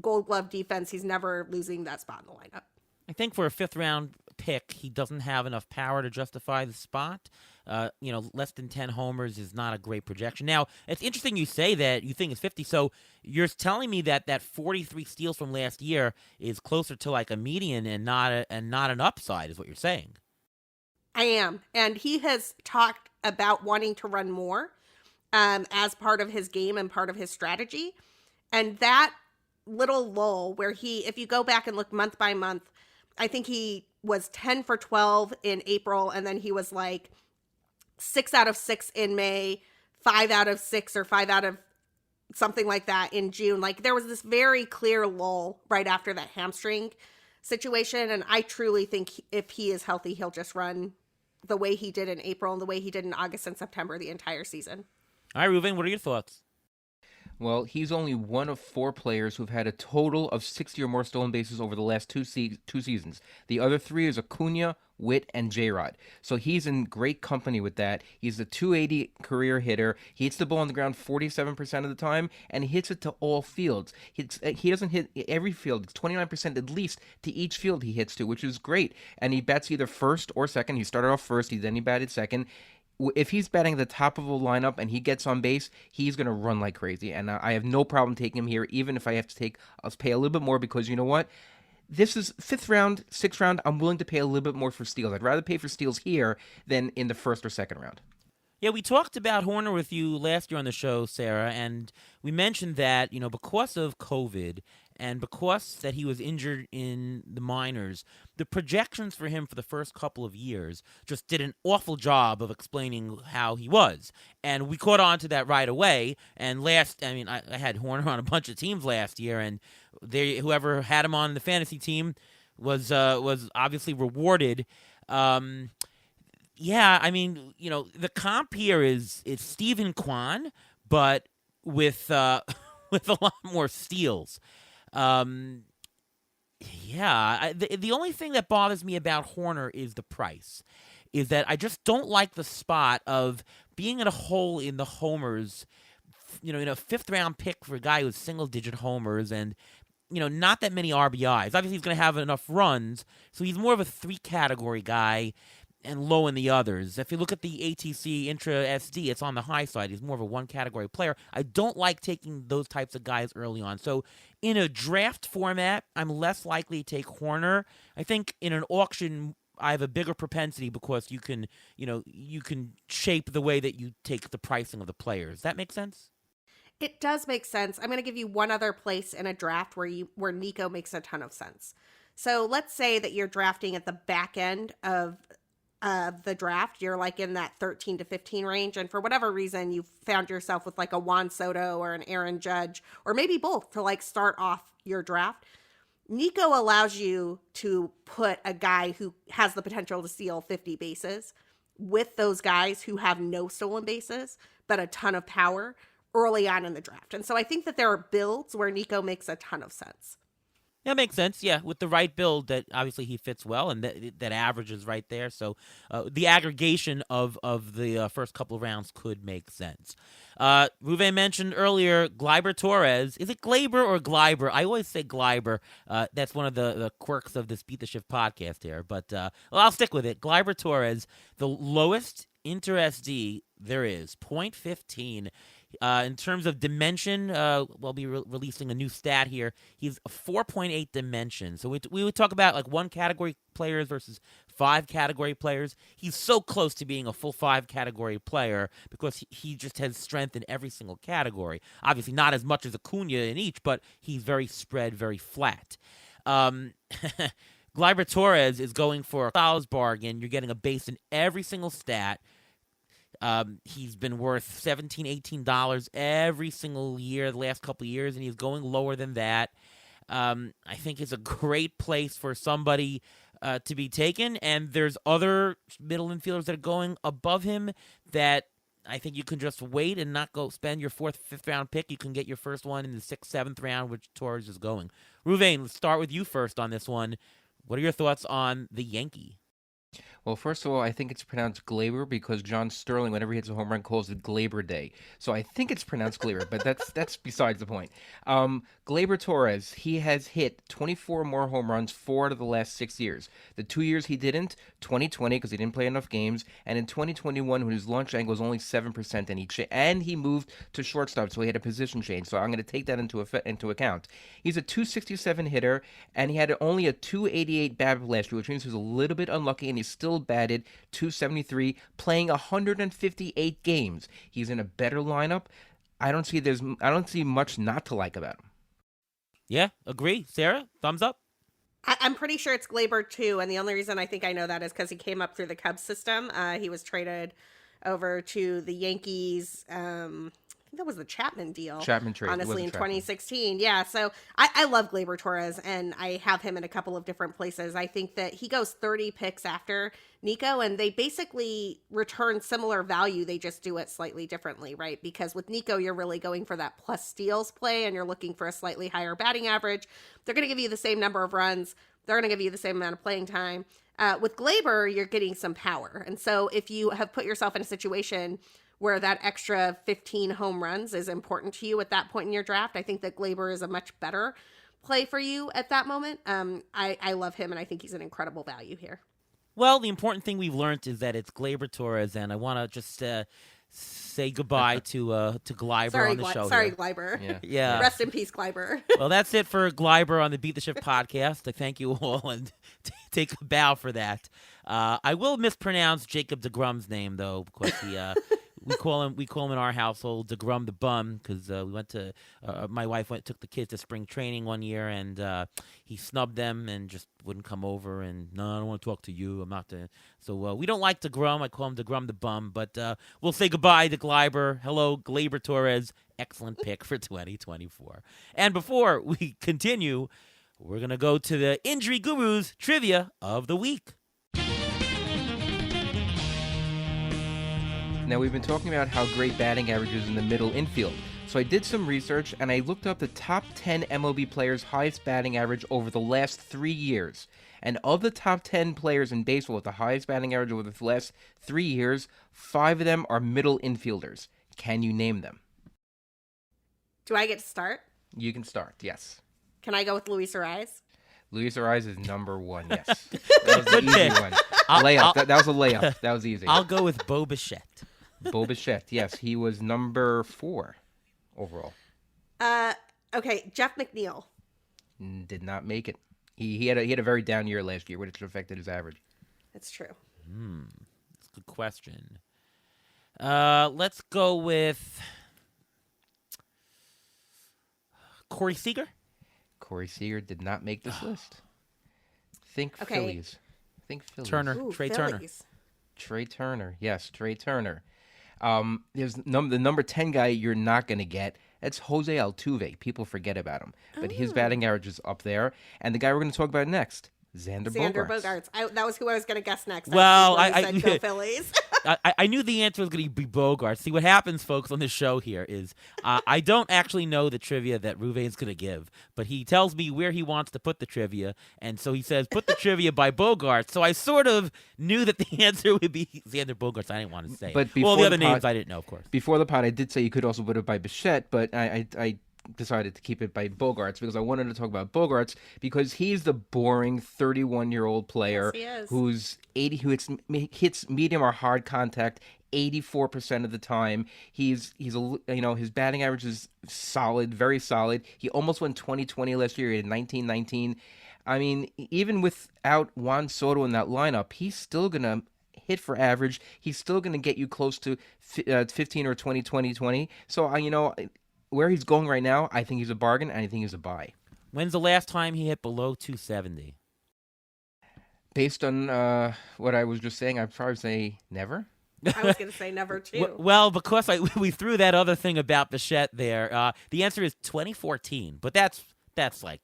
Gold Glove defense. He's never losing that spot in the lineup. I think for a 5th-round pick, he doesn't have enough power to justify the spot. Less than 10 homers is not a great projection. Now, it's interesting you say that you think it's 50. So you're telling me that 43 steals from last year is closer to like a median and not an upside, is what you're saying. I am. And he has talked about wanting to run more as part of his game and part of his strategy. And that little lull where if you go back and look month by month, I think he was 10 for 12 in April, and then he was like 6 out of 6 in May, 5 out of 6 or 5 out of something like that in June. Like there was this very clear lull right after that hamstring situation. And I truly think if he is healthy, he'll just run the way he did in April and the way he did in August and September the entire season. All right, Ruben, what are your thoughts? Well, he's only one of 4 players who've had a total of 60 or more stolen bases over the last two seasons. The other 3 is Acuna, Witt, and J-Rod. So he's in great company with that. He's a 280 career hitter. He hits the ball on the ground 47% of the time, and he hits it to all fields. He doesn't hit every field. It's 29% at least to each field he hits to, which is great. And he bats either first or second. He started off first, then he batted second. If he's batting at the top of a lineup and he gets on base, he's going to run like crazy. And I have no problem taking him here, even if I have to I'll pay a little bit more because you know what? This is 5th round, 6th round. I'm willing to pay a little bit more for steals. I'd rather pay for steals here than in the 1st or 2nd round. Yeah, we talked about Hoerner with you last year on the show, Sara, and we mentioned that, because of COVID and because that he was injured in the minors, the projections for him for the first couple of years just did an awful job of explaining how he was. And we caught on to that right away. And I had Hoerner on a bunch of teams last year, and whoever had him on the fantasy team was obviously rewarded. The comp here is Stephen Kwan, but with with a lot more steals. The only thing that bothers me about Hoerner is the price. Is that I just don't like the spot of being in a hole in the homers, in a 5th-round pick for a guy with single-digit homers and, not that many RBIs. Obviously, he's going to have enough runs, so he's more of a 3-category guy. and low in the others. If you look at the ATC Intra SD, it's on the high side. He's more of a one-category player. I don't like taking those types of guys early on. So in a draft format, I'm less likely to take Horner. I think in an auction, I have a bigger propensity because you can shape the way that you take the pricing of the players. That make sense? It does make sense. I'm going to give you one other place in a draft where Nico makes a ton of sense. So let's say that you're drafting at the back end of the draft. You're like in that 13 to 15 range. And for whatever reason, you found yourself with like a Juan Soto or an Aaron Judge, or maybe both to like start off your draft. Nico allows you to put a guy who has the potential to steal 50 bases with those guys who have no stolen bases, but a ton of power early on in the draft. And so I think that there are builds where Nico makes a ton of sense. That makes sense, yeah. With the right build, that obviously he fits well, and that average is right there. So the aggregation of the first couple of rounds could make sense. Ruve mentioned earlier Gleyber Torres. Is it Glaber or Gleiber? I always say Gleiber. That's one of the quirks of this Beat the Shift podcast here. But I'll stick with it. Gleyber Torres, the lowest Inter SD there is, 0.15. In terms of dimension, we'll be releasing a new stat here. He's a 4.8 dimension. So we would talk about like one category players versus 5 category players. He's so close to being a full 5 category player because he just has strength in every single category. Obviously not as much as Acuna in each, but he's very spread, very flat. Gleyber Torres is going for a $1 bargain. You're getting a base in every single stat. He's been worth $17, $18 every single year, the last couple of years, and he's going lower than that. I think it's a great place for somebody to be taken, and there's other middle infielders that are going above him that I think you can just wait and not go spend your 4th, 5th round pick. You can get your first one in the 6th, 7th round, which Torres is going. Ruvain, let's start with you first on this one. What are your thoughts on the Yankee? Well, first of all, I think it's pronounced Glaber because John Sterling, whenever he hits a home run, calls it Glaber Day. So I think it's pronounced Glaber, but that's besides the point. Gleyber Torres, he has hit 24 more home runs 4 out of the last 6 years. The 2 years he didn't, 2020 because he didn't play enough games, and in 2021 when his launch angle was only 7% and he moved to shortstop, so he had a position change. So I'm going to take that into account. He's a 267 hitter, and he had only a 288 BABIP last year, which means he was a little bit unlucky, and he's still batted 273, playing 158 games. He's in a better lineup. I don't see much not to like about him. Yeah, agree. Sarah, thumbs up? I'm pretty sure it's Glaber too, and the only reason I think I know that is because he came up through the Cubs system. He was traded over to the Yankees. I think that was the Chapman deal. Chapman trade. Honestly, in 2016. Yeah, so I love Gleyber Torres, and I have him in a couple of different places. I think that he goes 30 picks after Nico, and they basically return similar value. They just do it slightly differently, right? Because with Nico, you're really going for that plus steals play, and you're looking for a slightly higher batting average. They're going to give you the same number of runs. They're going to give you the same amount of playing time. With Gleyber, you're getting some power. And so if you have put yourself in a situation where that extra 15 home runs is important to you at that point in your draft, I think that Gleyber is a much better play for you at that moment. I love him, and I think he's an incredible value here. Well, the important thing we've learned is that it's Gleyber Torres, and I want to just say goodbye to Gleyber on the show. Sorry, here. Gleyber. Yeah. Rest in peace, Gleyber. Well, that's it for Gleyber on the Beat the Shift podcast. I thank you all and take a bow for that. I will mispronounce Jacob deGrum's name though, because he. We call him in our household DeGrum the Bum because we went to my wife took the kids to spring training one year, and he snubbed them and just wouldn't come over, and no, I don't want to talk to you. I'm not the so we don't like DeGrum. I call him DeGrum the Bum, but we'll say goodbye to Gleyber. Hello, Gleyber Torres. Excellent pick for 2024. And before we continue, we're gonna go to the Injury Gurus trivia of the week. Now, we've been talking about how great batting average is in the middle infield. So I did some research, and I looked up the top 10 MLB players' highest batting average over the last 3 years. And of the top 10 players in baseball with the highest batting average over the last 3 years, 5 of them are middle infielders. Can you name them? Do I get to start? You can start, yes. Can I go with Luis Ariz? Luis Ariz is number 1, yes. That was Good the easy pick. one. Layup. That was a layup. That was easy. I'll go with Bo Bichette. Bo Bichette, yes. He was number 4 overall. Okay, Jeff McNeil. Did not make it. He had a very down year last year, which affected his average. That's true. That's a good question. Let's go with Corey Seager. Corey Seager did not make this list. Think Okay. Phillies. Think Phillies. Turner. Ooh, Trey Turner. Phillies. Trey Turner. Yes, Trey Turner. There's the number 10 guy you're not going to get. That's Jose Altuve. People forget about him. But his batting average is up there. And the guy we're going to talk about next, Xander Bogaerts. That was who I was going to guess next. Well, I said go Phillies. I knew the answer was going to be Bogarts. See, what happens, folks, on this show here is I don't actually know the trivia that Ruvain's going to give, but he tells me where he wants to put the trivia, and so he says, put the trivia by Bogarts. So I sort of knew that the answer would be Xander Bogarts. I didn't want to say But it. Well, the before other the pod- names I didn't know, of course. Before the pod, I did say you could also put it by Bichette, but I decided to keep it by Bogarts because I wanted to talk about Bogarts because he's the boring 31-year-old player Yes, he is. who hits medium or hard contact 84% of the time. He's his batting average is solid, very solid. He almost went 20-20 last year. He had 19-19. I mean, even without Juan Soto in that lineup, he's still gonna hit for average. He's still gonna get you close to 15 or 20-20-20. So where he's going right now, I think he's a bargain, and I think he's a buy. When's the last time he hit below 270? Based on what I was just saying, I'd probably say never. I was going to say never too. Well, because we threw that other thing about Bichette there, the answer is 2014, but that's like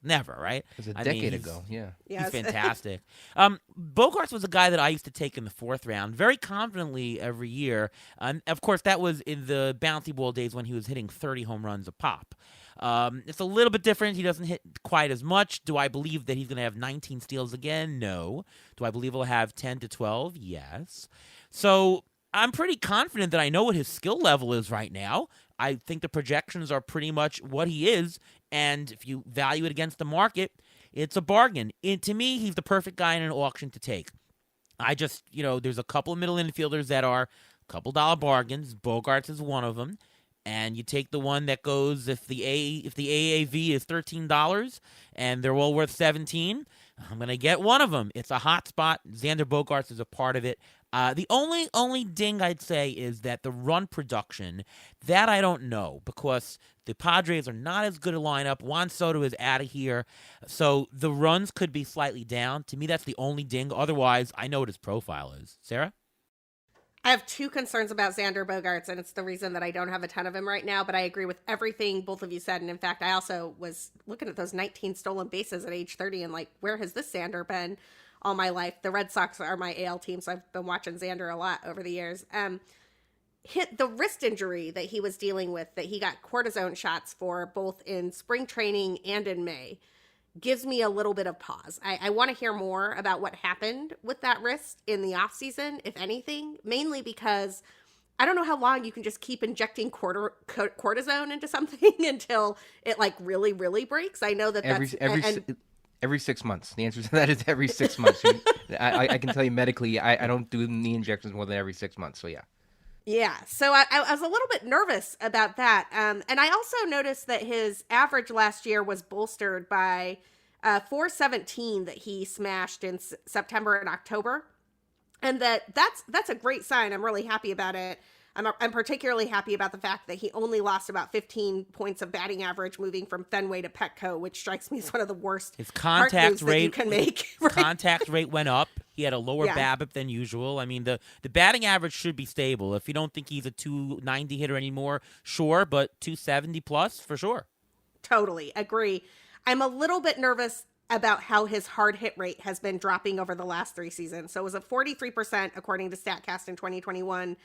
never, right? It was a I decade mean, ago, yeah. Yes. He's fantastic. Bogarts was a guy that I used to take in the 4th round very confidently every year. Of course, that was in the bouncy ball days when he was hitting 30 home runs a pop. It's a little bit different. He doesn't hit quite as much. Do I believe that he's going to have 19 steals again? No. Do I believe he'll have 10 to 12? Yes. So I'm pretty confident that I know what his skill level is right now. I think the projections are pretty much what he is, and if you value it against the market, it's a bargain. To me, he's the perfect guy in an auction to take. I just, there's a couple of middle infielders that are a couple dollar bargains. Bogarts is one of them. And you take the one that goes if the AAV is $13 and they're all worth $17. I'm gonna get one of them. It's a hot spot. Xander Bogaerts is a part of it. The only ding I'd say is that the run production, that I don't know because the Padres are not as good a lineup. Juan Soto is out of here, so the runs could be slightly down. To me, that's the only ding. Otherwise, I know what his profile is. Sarah? I have 2 concerns about Xander Bogaerts, and it's the reason that I don't have a ton of him right now, but I agree with everything both of you said. And in fact, I also was looking at those 19 stolen bases at age 30 and where has this Xander been all my life? The Red Sox are my AL team, so I've been watching Xander a lot over the years. Hit the wrist injury that he was dealing with, that he got cortisone shots for both in spring training and in May, gives me a little bit of pause. I want to hear more about what happened with that wrist in the off season, if anything, mainly because I don't know how long you can just keep injecting cortisone into something until it really, really breaks. I know that every 6 months. The answer to that is every 6 months. I can tell you medically, I don't do knee injections more than every 6 months. So yeah. Yeah, so I was a little bit nervous about that. And I also noticed that his average last year was bolstered by 417 that he smashed in September and October. And that's a great sign. I'm really happy about it. I'm particularly happy about the fact that he only lost about 15 points of batting average moving from Fenway to Petco, which strikes me as one of the worst his contact rate you can make. Right? Contact rate went up. He had a lower Yeah. BABIP than usual. I mean, the batting average should be stable. If you don't think he's a 290 hitter anymore, sure, but 270 plus for sure. Totally agree. I'm a little bit nervous about how his hard hit rate has been dropping over the last 3 seasons. So it was at 43% according to StatCast in 2021.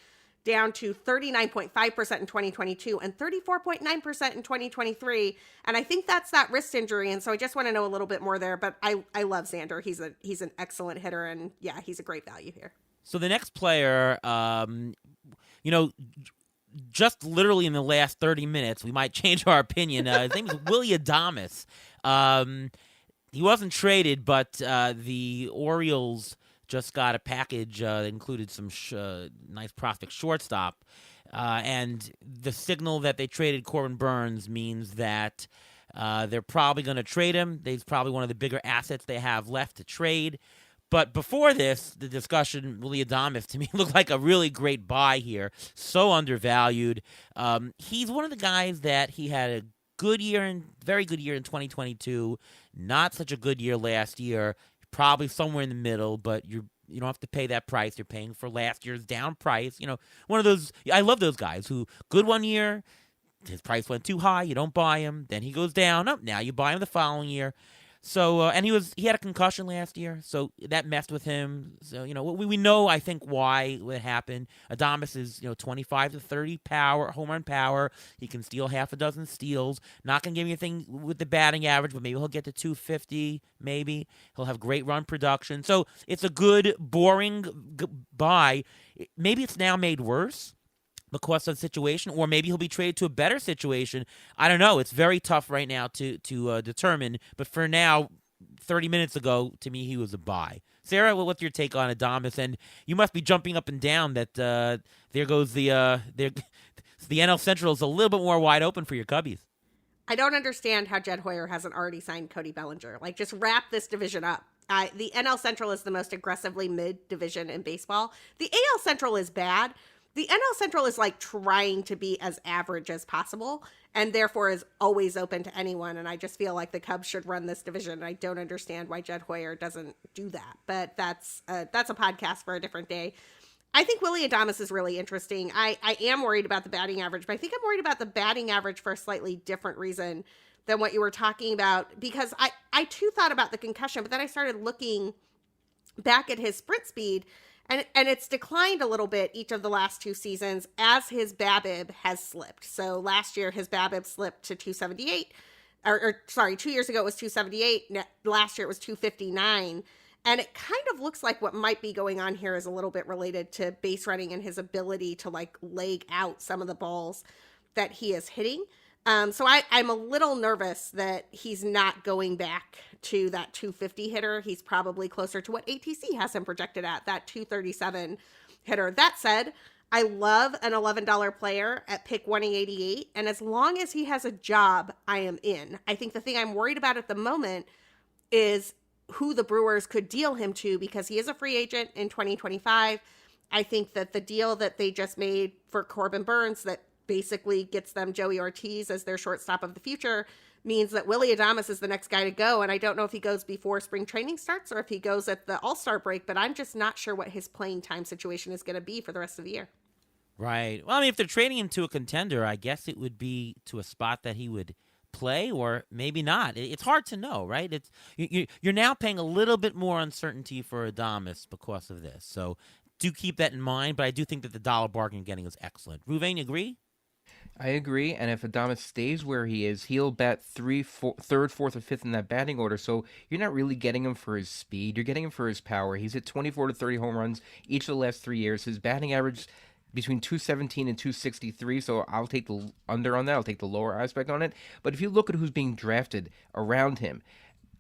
Down to 39.5% in 2022 and 34.9% in 2023. And I think that's that wrist injury. And so I just want to know a little bit more there. But I love Xander. He's an excellent hitter. And yeah, he's a great value here. So the next player, just literally in the last 30 minutes, we might change our opinion. His name is Willy Adames. He wasn't traded, but the Orioles just got a package that included some nice prospect shortstop. And the signal that they traded Corbin Burns means that they're probably going to trade him. He's probably one of the bigger assets they have left to trade. But before this, the discussion, Willy Adames, to me, looked like a really great buy here. So undervalued. He's one of the guys that he had a very good year in 2022. Not such a good year last year. Probably somewhere in the middle, but you don't have to pay that price. You're paying for last year's down price. One of those. I love those guys who good one year, his price went too high. You don't buy him. Then he goes down. Up now you buy him the following year. So and he had a concussion last year, so that messed with him. So we know, I think, why it happened. Adames is 25 to 30 home run power. He can steal half a dozen steals. Not gonna give you anything with the batting average, but maybe he'll get to 250. Maybe he'll have great run production. So it's a good, boring buy. Maybe it's now made worse because of the situation, or maybe he'll be traded to a better situation. I don't know. It's very tough right now to determine. But for now, 30 minutes ago, to me, he was a buy. Sarah, what's your take on Adames? And you must be jumping up and down that there goes the NL Central is a little bit more wide open for your Cubbies. I don't understand how Jed Hoyer hasn't already signed Cody Bellinger. Like, just wrap this division up. The NL Central is the most aggressively mid division in baseball. The AL Central is bad. The NL Central is like trying to be as average as possible and therefore is always open to anyone. And I just feel like the Cubs should run this division. And I don't understand why Jed Hoyer doesn't do that. But that's a podcast for a different day. I think Willy Adames is really interesting. I am worried about the batting average, but I think I'm worried about the batting average for a slightly different reason than what you were talking about. Because I too thought about the concussion, but then I started looking back at his sprint speed. And it's declined a little bit each of the last two seasons as his BABIP has slipped. So last year, his BABIP slipped to 278. Or 2 years ago, it was 278. Last year, it was 259. And it kind of looks like what might be going on here is a little bit related to base running and his ability to, like, leg out some of the balls that he is hitting. So I'm a little nervous that he's not going back to that 250 hitter. He's probably closer to what ATC has him projected at, that 237 hitter. That said, I love an $11 player at pick 188. And as long as he has a job, I am in. I think the thing I'm worried about at the moment is who the Brewers could deal him to, because he is a free agent in 2025. I think that the deal that they just made for Corbin Burns that basically gets them Joey Ortiz as their shortstop of the future means that Willy Adames is the next guy to go. And I don't know if he goes before spring training starts or if he goes at the All-Star break, but I'm just not sure what his playing time situation is going to be for the rest of the year. Right. Well, I mean, if they're trading him to a contender, I guess it would be to a spot that he would play, or maybe not. It's hard to know, right? It's you're now paying a little bit more uncertainty for Adames because of this. So do keep that in mind, but I do think that the dollar bargain getting is excellent. Ruvain, you agree? I agree, and if Adames stays where he is, he'll bat third, fourth, or fifth in that batting order. So you're not really getting him for his speed; you're getting him for his power. He's hit 24 to 30 home runs each of the last 3 years. His batting average between 217 and 263. So I'll take the under on that. I'll take the lower aspect on it. But if you look at who's being drafted around him,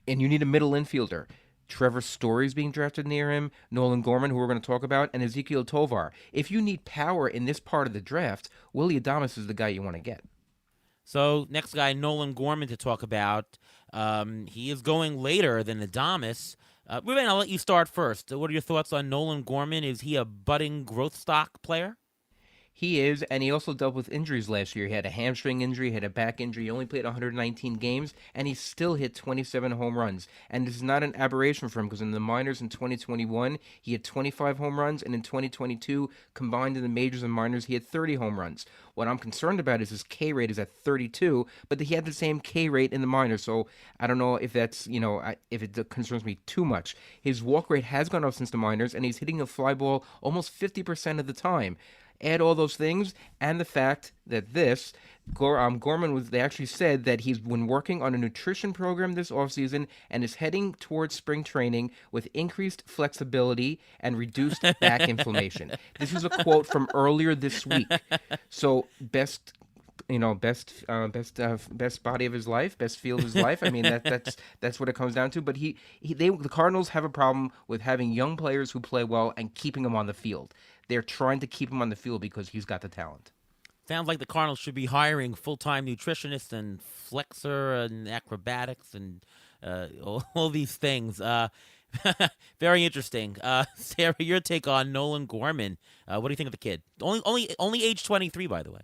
and you need a middle infielder. Trevor Story's being drafted near him, Nolan Gorman, who we're going to talk about, and Ezekiel Tovar. If you need power in this part of the draft, Willy Adames is the guy you want to get. So next guy, Nolan Gorman, to talk about. He is going later than Adames. Ruben, I'll let you start first. What are your thoughts on Nolan Gorman? Is he a budding growth stock player? He is, and he also dealt with injuries last year. He had a hamstring injury, he had a back injury. He only played 119 games, and he still hit 27 home runs. And this is not an aberration for him, because in the minors in 2021, he had 25 home runs, and in 2022, combined in the majors and minors, he had 30 home runs. What I'm concerned about is his K rate is at 32, but he had the same K rate in the minors, so I don't know if that's, if it concerns me too much. His walk rate has gone up since the minors, and he's hitting a fly ball almost 50% of the time. Add all those things and the fact that Gorman they actually said that he's been working on a nutrition program this offseason and is heading towards spring training with increased flexibility and reduced back inflammation. This is a quote from earlier this week. So best best body of his life, best field of his life. I mean, that's what it comes down to. But the Cardinals have a problem with having young players who play well and keeping them on the field. They're trying to keep him on the field because he's got the talent. Sounds like the Cardinals should be hiring full-time nutritionists and flexor and acrobatics and all these things. Very interesting. Sarah, your take on Nolan Gorman. What do you think of the kid? Only age 23, by the way.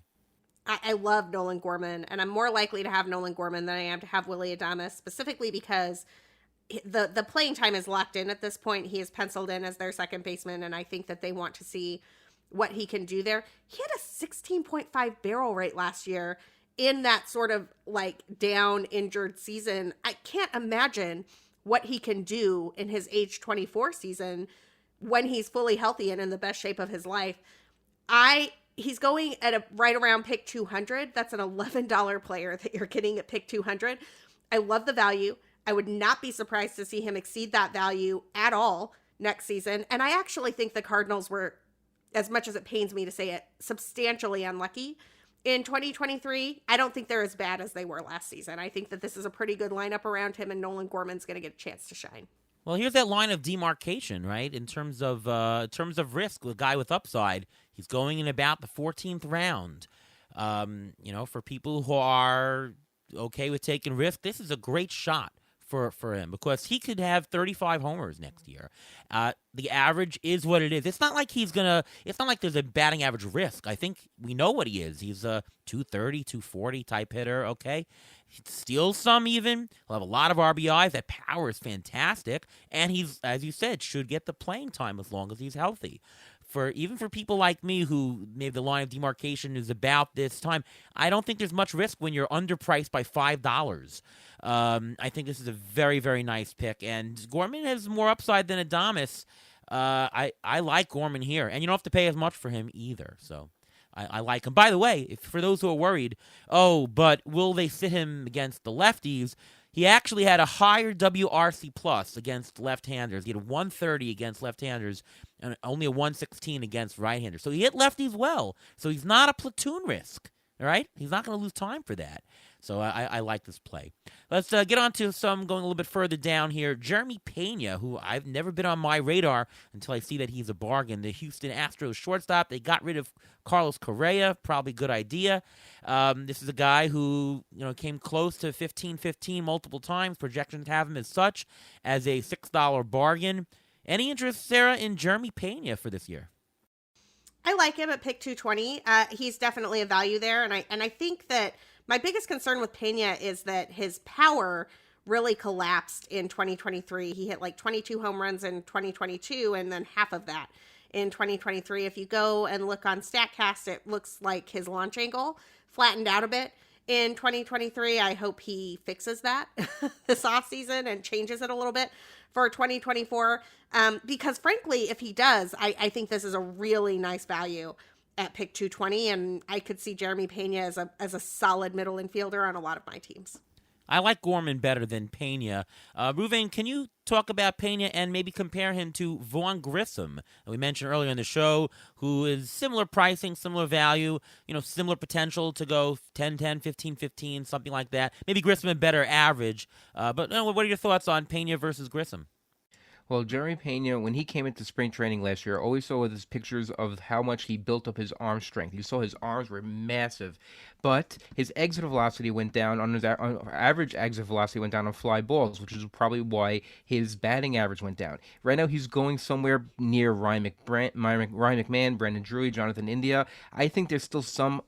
I love Nolan Gorman, and I'm more likely to have Nolan Gorman than I am to have Willy Adames, specifically because the playing time is locked in at this point. He is penciled in as their second baseman, and I think that they want to see what he can do there. He had a 16.5 barrel rate last year in that sort of like down injured season. I can't imagine what he can do in his age 24 season when he's fully healthy and in the best shape of his life. He's going at right around pick 200. That's an $11 player that you're getting at pick 200. I love the value. I would not be surprised to see him exceed that value at all next season. And I actually think the Cardinals were, as much as it pains me to say it, substantially unlucky in 2023. I don't think they're as bad as they were last season. I think that this is a pretty good lineup around him, and Nolan Gorman's going to get a chance to shine. Well, here's that line of demarcation, right? In terms of risk, with a guy with upside, he's going in about the 14th round. For people who are okay with taking risk, this is a great shot for him because he could have 35 homers next year. The average is what it is. It's not like there's a batting average risk. I think we know what he is. He's a 230, 240 type hitter, okay? He steals some even. He'll have a lot of RBIs. That power is fantastic. And he's, as you said, should get the playing time as long as he's healthy. Even for people like me who maybe the line of demarcation is about this time, I don't think there's much risk when you're underpriced by $5. I think this is a very, very nice pick. And Gorman has more upside than Adames. I like Gorman here. And you don't have to pay as much for him either. So I like him. By the way, for those who are worried, but will they sit him against the lefties? He actually had a higher WRC plus against left-handers. He had a 130 against left-handers and only a 116 against right-handers. So he hit lefties well. So he's not a platoon risk, all right? He's not going to lose time for that. So I like this play. Let's get on to some going a little bit further down here. Jeremy Pena, who I've never been on my radar until I see that he's a bargain. The Houston Astros shortstop. They got rid of Carlos Correa. Probably a good idea. This is a guy who came close to 15-15 multiple times. Projections have him as such as a $6 bargain. Any interest, Sarah, in Jeremy Pena for this year? I like him at pick 220. He's definitely a value there, and I think that my biggest concern with Pena is that his power really collapsed in 2023. He hit like 22 home runs in 2022 and then half of that in 2023. If you go and look on StatCast, it looks like his launch angle flattened out a bit in 2023. I hope he fixes that this offseason and changes it a little bit for 2024. Because frankly, if he does, I think this is a really nice value at pick 220, and I could see Jeremy Pena as a solid middle infielder on a lot of my teams. I like Gorman better than Pena. Ruvain, can you talk about Pena and maybe compare him to Vaughn Grissom, that we mentioned earlier in the show, who is similar pricing, similar value, similar potential to go 10-10, 15-15, something like that. Maybe Grissom a better average. But what are your thoughts on Pena versus Grissom? Well, Jeremy Pena, when he came into spring training last year, always saw with his pictures of how much he built up his arm strength. You saw his arms were massive, but his exit velocity went down on his average exit velocity went down on fly balls, which is probably why his batting average went down. Right now, he's going somewhere near Ryan McMahon, Brandon Drury, Jonathan India. I think there's still some,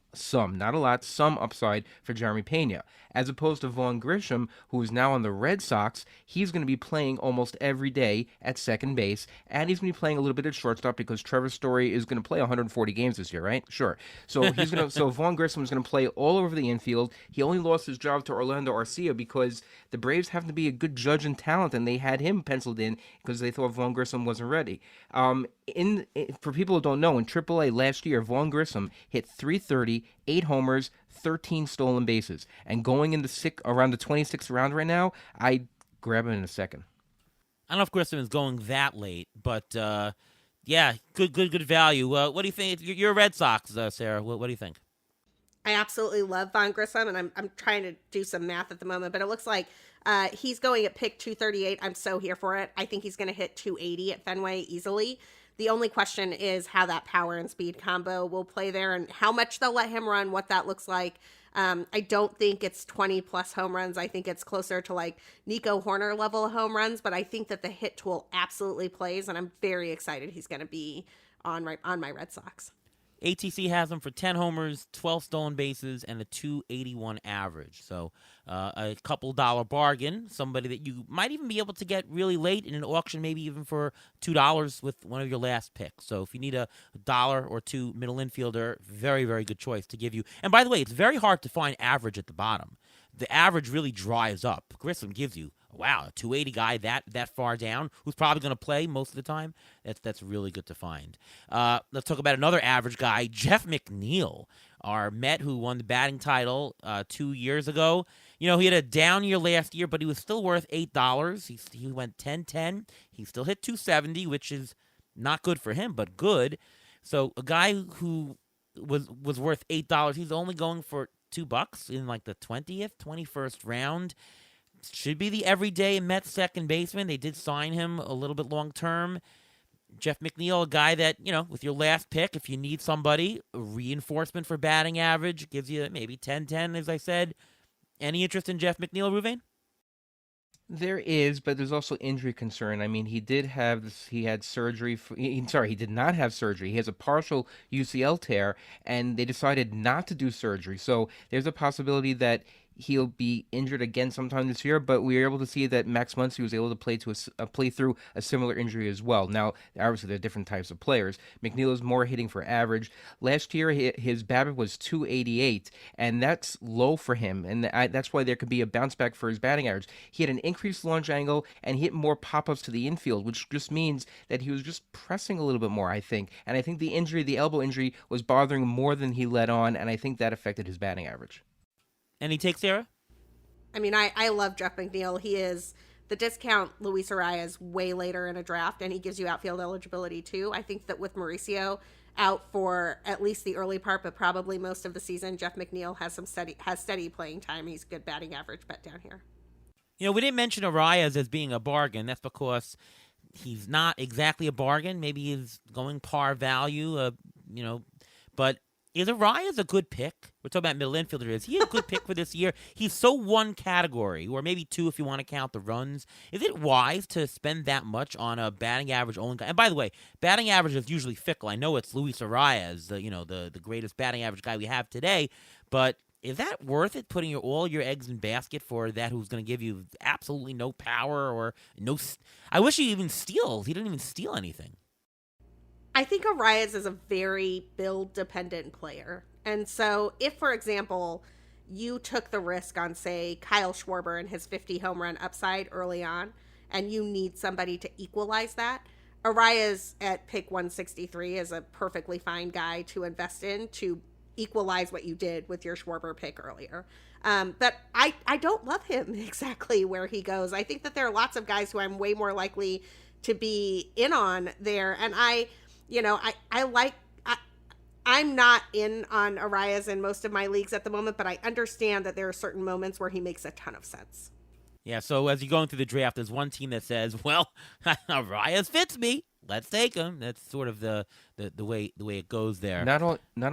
not a lot, some upside for Jeremy Pena. As opposed to Vaughn Grissom, who is now on the Red Sox, he's going to be playing almost every day at second base, and he's going to be playing a little bit at shortstop because Trevor Story is going to play 140 games this year, right? Sure. So so Vaughn Grissom is going to play all over the infield. He only lost his job to Orlando Arcia because the Braves happen to be a good judge in talent, and they had him penciled in because they thought Vaughn Grissom wasn't ready. For people who don't know, in AAA last year, Vaughn Grissom hit 330, 8 homers, 13 stolen bases. And going in around the 26th round right now, I'd grab him in a second. I don't know if Grissom is going that late, but yeah, good value. What do you think? You're a Red Sox, Sarah. What do you think? I absolutely love Von Grissom, and I'm trying to do some math at the moment, but it looks like he's going at pick 238. I'm so here for it. I think he's going to hit 280 at Fenway easily. The only question is how that power and speed combo will play there and how much they'll let him run, what that looks like. I don't think it's 20 plus home runs. I think it's closer to like Nico Horner level home runs, but I think that the hit tool absolutely plays, and I'm very excited he's going to be on my Red Sox. ATC has him for 10 homers, 12 stolen bases, and a 281 average. So a couple dollar bargain, somebody that you might even be able to get really late in an auction, maybe even for $2 with one of your last picks. So if you need a dollar or two middle infielder, very, very good choice to give you. And by the way, it's very hard to find average at the bottom. The average really dries up. Grissom gives you, wow, a 280 guy that far down who's probably going to play most of the time. That's really good to find. Let's talk about another average guy, Jeff McNeil, our Met who won the batting title 2 years ago. You know, he had a down year last year, but he was still worth $8. He went 10-10. He still hit 270, which is not good for him, but good. So a guy who was worth $8, he's only going for $2 in like the 20th, 21st round. Should be the everyday Mets second baseman. They did sign him a little bit long term. Jeff McNeil, a guy that, you know, with your last pick, if you need somebody, a reinforcement for batting average, gives you maybe 10-10, as I said. Any interest in Jeff McNeil, Ruvain? There is, but there's also injury concern. I mean, he had surgery. He did not have surgery. He has a partial UCL tear, and they decided not to do surgery. So there's a possibility that he'll be injured again sometime this year, but we were able to see that Max Muncy was able to play through a similar injury as well. Now, obviously, they're different types of players. McNeil is more hitting for average. Last year, his BABIP was 288, and that's low for him, and that's why there could be a bounce back for his batting average. He had an increased launch angle and hit more pop-ups to the infield, which just means that he was just pressing a little bit more, I think. And I think the elbow injury, was bothering him more than he let on, and I think that affected his batting average. Any take, Sarah? I mean, I love Jeff McNeil. He is the discount Luis Arias way later in a draft, and he gives you outfield eligibility too. I think that with Mauricio out for at least the early part, but probably most of the season, Jeff McNeil has steady playing time. He's good batting average bet down here. You know, we didn't mention Arias as being a bargain. That's because he's not exactly a bargain. Maybe he's going par value, but is Arias a good pick? We're talking about middle infielder. Is he a good pick for this year? He's so one category, or maybe two if you want to count the runs. Is it wise to spend that much on a batting average only guy? And by the way, batting average is usually fickle. I know it's Luis Arias, the greatest batting average guy we have today, but is that worth it, putting all your eggs in basket for that who's going to give you absolutely no power or no... I wish he even steals. He didn't even steal anything. I think Arias is a very build-dependent player. And so if, for example, you took the risk on, say, Kyle Schwarber and his 50 home run upside early on, and you need somebody to equalize that, Arias at pick 163 is a perfectly fine guy to invest in to equalize what you did with your Schwarber pick earlier. But I don't love him exactly where he goes. I think that there are lots of guys who I'm way more likely to be in on there. And I'm not in on Arias in most of my leagues at the moment, but I understand that there are certain moments where he makes a ton of sense. Yeah, so as you're going through the draft, there's one team that says, well, Arias fits me. Let's take him. That's sort of the way it goes there. Not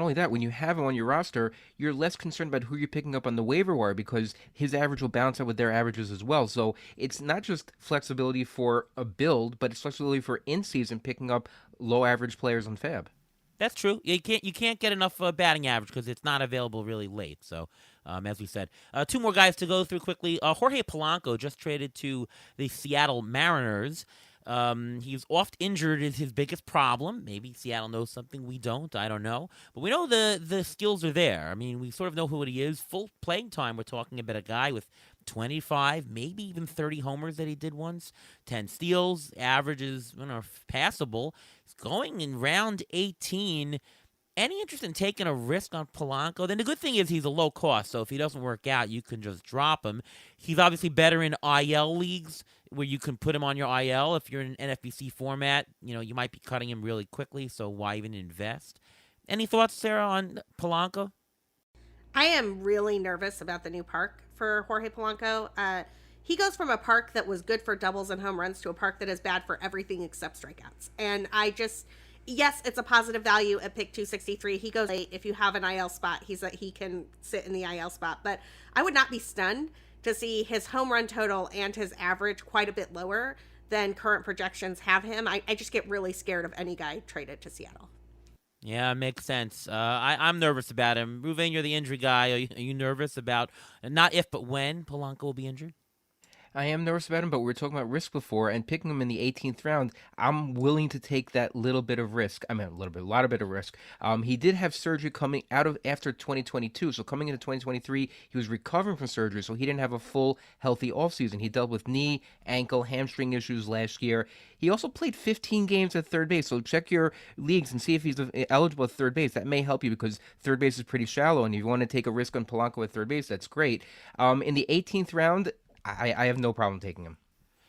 only that, when you have him on your roster, you're less concerned about who you're picking up on the waiver wire because his average will balance out with their averages as well. So it's not just flexibility for a build, but it's flexibility for in-season picking up low average players on Fab. That's true. You can't get enough batting average because it's not available really late. So, as we said, two more guys to go through quickly. Jorge Polanco just traded to the Seattle Mariners. He's oft injured is his biggest problem. Maybe Seattle knows something we don't. I don't know. But we know the skills are there. I mean, we sort of know who he is. Full playing time, we're talking about a guy with 25, maybe even 30 homers that he did once, 10 steals, averages, passable. He's going in round 18. Any interest in taking a risk on Polanco? Then the good thing is he's a low cost, so if he doesn't work out, you can just drop him. He's obviously better in IL leagues where you can put him on your IL. If you're in an NFBC format, you might be cutting him really quickly, so why even invest? Any thoughts, Sarah, on Polanco? I am really nervous about the new park for Jorge Polanco. He goes from a park that was good for doubles and home runs to a park that is bad for everything except strikeouts. And I just, yes, it's a positive value at pick 263. He goes late. If you have an IL spot, he can sit in the IL spot. But I would not be stunned to see his home run total and his average quite a bit lower than current projections have him. I just get really scared of any guy traded to Seattle. Yeah, makes sense. I'm nervous about him. Ruvain, you're the injury guy. Are you nervous about, not if, but when Polanco will be injured? I am nervous about him, but we were talking about risk before, and picking him in the 18th round, I'm willing to take that little bit of risk. I mean, a lot of bit of risk. He did have surgery coming out of after 2022, so coming into 2023, he was recovering from surgery, so he didn't have a full healthy offseason. He dealt with knee, ankle, hamstring issues last year. He also played 15 games at third base, so check your leagues and see if he's eligible at third base. That may help you because third base is pretty shallow, and if you want to take a risk on Polanco at third base, that's great. In the 18th round, I have no problem taking him.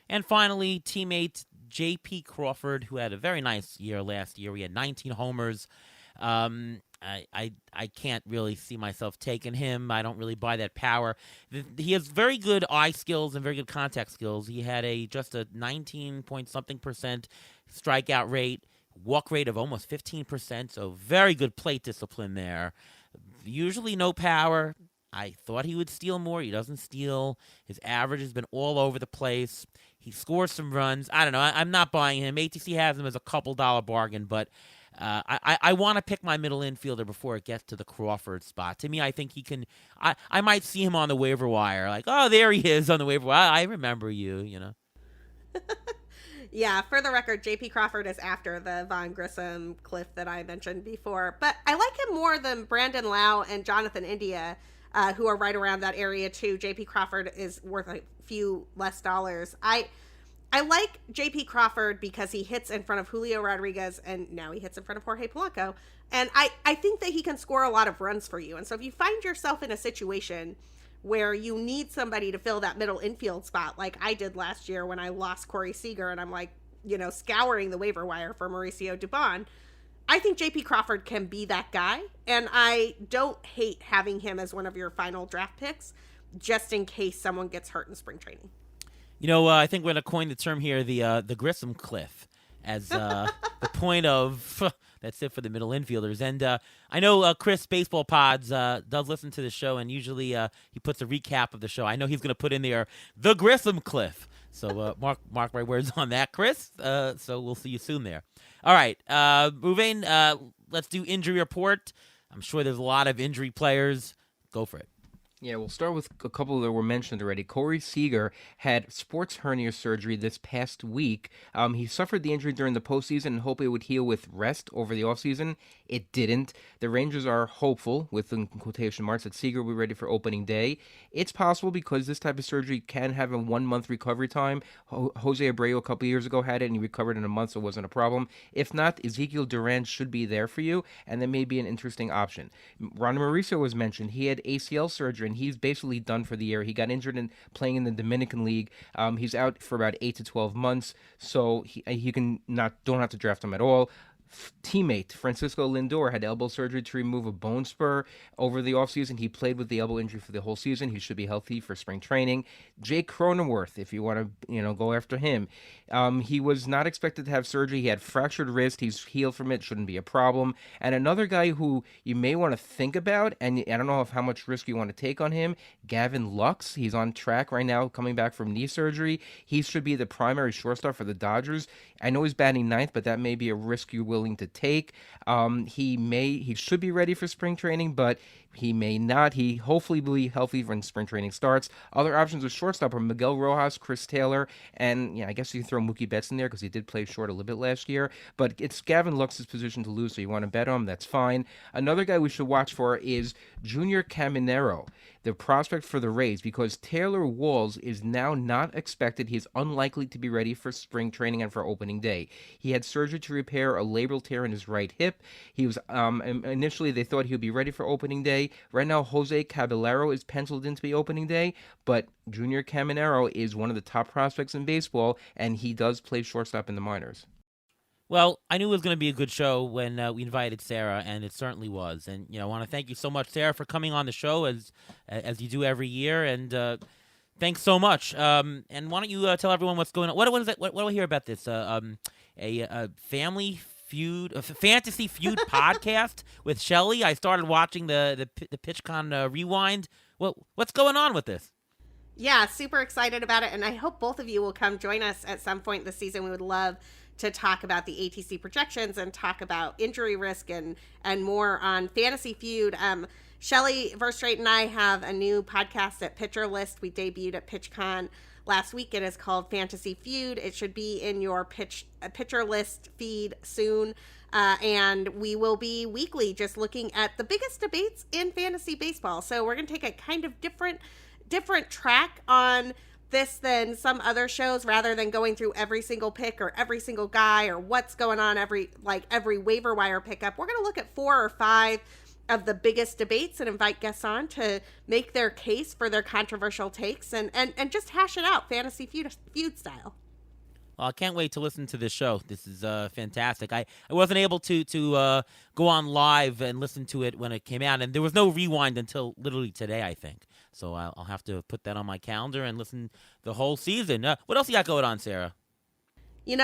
And finally, teammate J.P. Crawford, who had a very nice year last year. He had 19 homers. I can't really see myself taking him. I don't really buy that power. He has very good eye skills and very good contact skills. He had just a 19-point-something% strikeout rate, walk rate of almost 15%, so very good plate discipline there. Usually no power. I thought he would steal more. He doesn't steal. His average has been all over the place. He scores some runs. I don't know. I'm not buying him. ATC has him as a couple dollar bargain, but I want to pick my middle infielder before it gets to the Crawford spot. To me, I think he can. I might see him on the waiver wire. Like, oh, there he is on the waiver wire. I remember you, you know. Yeah, for the record, J.P. Crawford is after the Von Grissom cliff that I mentioned before. But I like him more than Brandon Lau and Jonathan India, who are right around that area too. J.P. Crawford is worth a few less dollars. I like J.P. Crawford because he hits in front of Julio Rodriguez, and now he hits in front of Jorge Polanco. And I think that he can score a lot of runs for you. And so if you find yourself in a situation where you need somebody to fill that middle infield spot, like I did last year when I lost Corey Seager, and I'm like, scouring the waiver wire for Mauricio Dubon, I think J.P. Crawford can be that guy, and I don't hate having him as one of your final draft picks, just in case someone gets hurt in spring training. I think we're going to coin the term here, the Grissom cliff, as the point of that's it for the middle infielders. And I know Chris, Baseball Pods, does listen to the show, and usually he puts a recap of the show. I know he's going to put in there the Grissom cliff. So mark my words on that, Chris. So we'll see you soon there. All right, Ruvain, let's do injury report. I'm sure there's a lot of injury players. Go for it. Yeah, we'll start with a couple that were mentioned already. Corey Seager had sports hernia surgery this past week. He suffered the injury during the postseason and hoped it would heal with rest over the offseason. It didn't. The Rangers are hopeful, within quotation marks, that Seager will be ready for opening day. It's possible because this type of surgery can have a 1-month recovery time. Jose Abreu a couple years ago had it, and he recovered in a month, so it wasn't a problem. If not, Ezekiel Duran should be there for you, and that may be an interesting option. Ron Mauricio was mentioned. He had ACL surgery, and he's basically done for the year. He got injured in playing in the Dominican League. He's out for about 8 to 12 months, so he don't have to draft him at all. Teammate Francisco Lindor had elbow surgery to remove a bone spur over the offseason. He played with the elbow injury for the whole season. He should be healthy for spring training. Jake Cronenworth, if you want to go after him, he was not expected to have surgery. He had fractured wrist. He's healed from it. Shouldn't be a problem. And another guy who you may want to think about, and I don't know how much risk you want to take on him, Gavin Lux. He's on track right now, coming back from knee surgery. He should be the primary shortstop for the Dodgers. I know he's batting ninth, but that may be a risk you're willing to take. He should be ready for spring training, but he may not. He hopefully will be healthy when spring training starts. Other options with shortstop are Miguel Rojas, Chris Taylor, and I guess you can throw Mookie Betts in there because he did play short a little bit last year. But it's Gavin Lux's position to lose, so you want to bet on him, that's fine. Another guy we should watch for is Junior Caminero, the prospect for the Rays, because Taylor Walls is now not expected. He's unlikely to be ready for spring training and for opening day. He had surgery to repair a labral tear in his right hip. He was initially they thought he would be ready for opening day. Right now, Jose Caballero is penciled in to be opening day, but Junior Caminero is one of the top prospects in baseball, and he does play shortstop in the minors. Well, I knew it was going to be a good show when we invited Sara, and it certainly was. And I want to thank you so much, Sara, for coming on the show as you do every year. And thanks so much. And why don't you tell everyone what's going on? What is it? What do I hear about this? A family feud, a fantasy feud podcast with Shelly. I started watching the PitchCon Rewind. What's going on with this? Yeah, super excited about it, and I hope both of you will come join us at some point this season. We would love to talk about the ATC projections and talk about injury risk and more on Fantasy Feud. Shelly Verstrate and I have a new podcast at Pitcher List. We debuted at PitchCon last week. It is called Fantasy Feud. It should be in your Pitcher List feed soon. And we will be weekly just looking at the biggest debates in fantasy baseball. So we're going to take a kind of different track on this than some other shows, rather than going through every single pick or every single guy or what's going on every waiver wire pickup. We're going to look at 4 or 5 of the biggest debates and invite guests on to make their case for their controversial takes and just hash it out fantasy feud style. Well, I can't wait to listen to this show. This is fantastic. I wasn't able to go on live and listen to it when it came out, and there was no rewind until literally today, I think. So I'll have to put that on my calendar and listen the whole season. What else you got going on, Sara?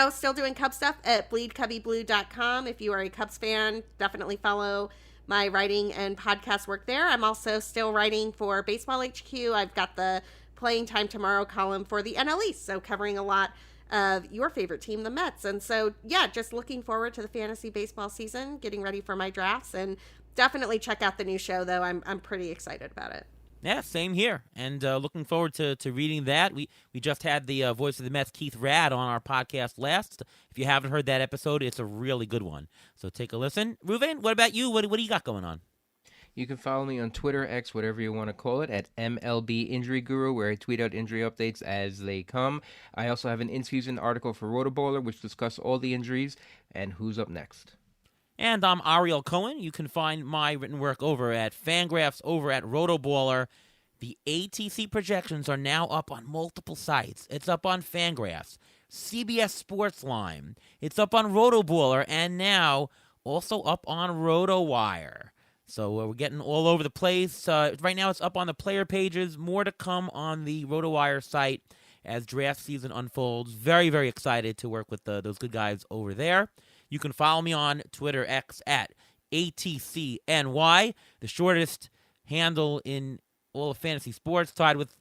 Still doing Cubs stuff at bleedcubbyblue.com. If you are a Cubs fan, definitely follow my writing and podcast work there. I'm also still writing for Baseball HQ. I've got the Playing Time Tomorrow column for the NL East, so covering a lot of your favorite team, the Mets. And so, yeah, just looking forward to the fantasy baseball season, getting ready for my drafts, and definitely check out the new show, though. I'm pretty excited about it. Yeah, same here. And looking forward to reading that. We just had the voice of the Mets, Keith Rad, on our podcast last. If you haven't heard that episode, it's a really good one. So take a listen. Ruven, what about you? What do you got going on? You can follow me on Twitter, X, whatever you want to call it, at MLB Injury Guru, where I tweet out injury updates as they come. I also have an in-season article for Rotoballer, which discuss all the injuries and who's up next. And I'm Ariel Cohen. You can find my written work over at Fangraphs, over at Rotoballer. The ATC projections are now up on multiple sites. It's up on Fangraphs, CBS Sportsline. It's up on Rotoballer, and now also up on RotoWire. So we're getting all over the place. Right now it's up on the player pages. More to come on the RotoWire site as draft season unfolds. Very, very excited to work with those good guys over there. You can follow me on Twitter X at ATCNY, the shortest handle in all of fantasy sports, tied with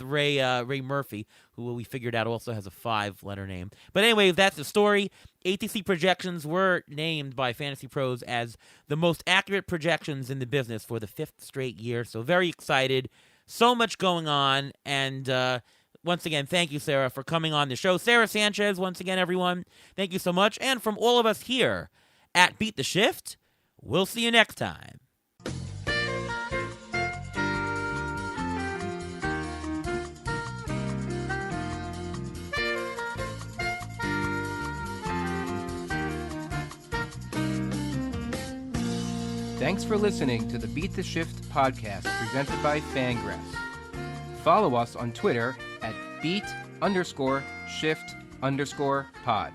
Ray Murphy, who we figured out also has a 5-letter name. But anyway, that's the story. ATC projections were named by Fantasy Pros as the most accurate projections in the business for the 5th straight year. So very excited. So much going on. And once again, thank you, Sara, for coming on the show. Sara Sanchez, once again, everyone, thank you so much. And from all of us here at Beat the Shift, we'll see you next time. Thanks for listening to the Beat the Shift podcast presented by Fangraphs. Follow us on Twitter at beat_shift_pod.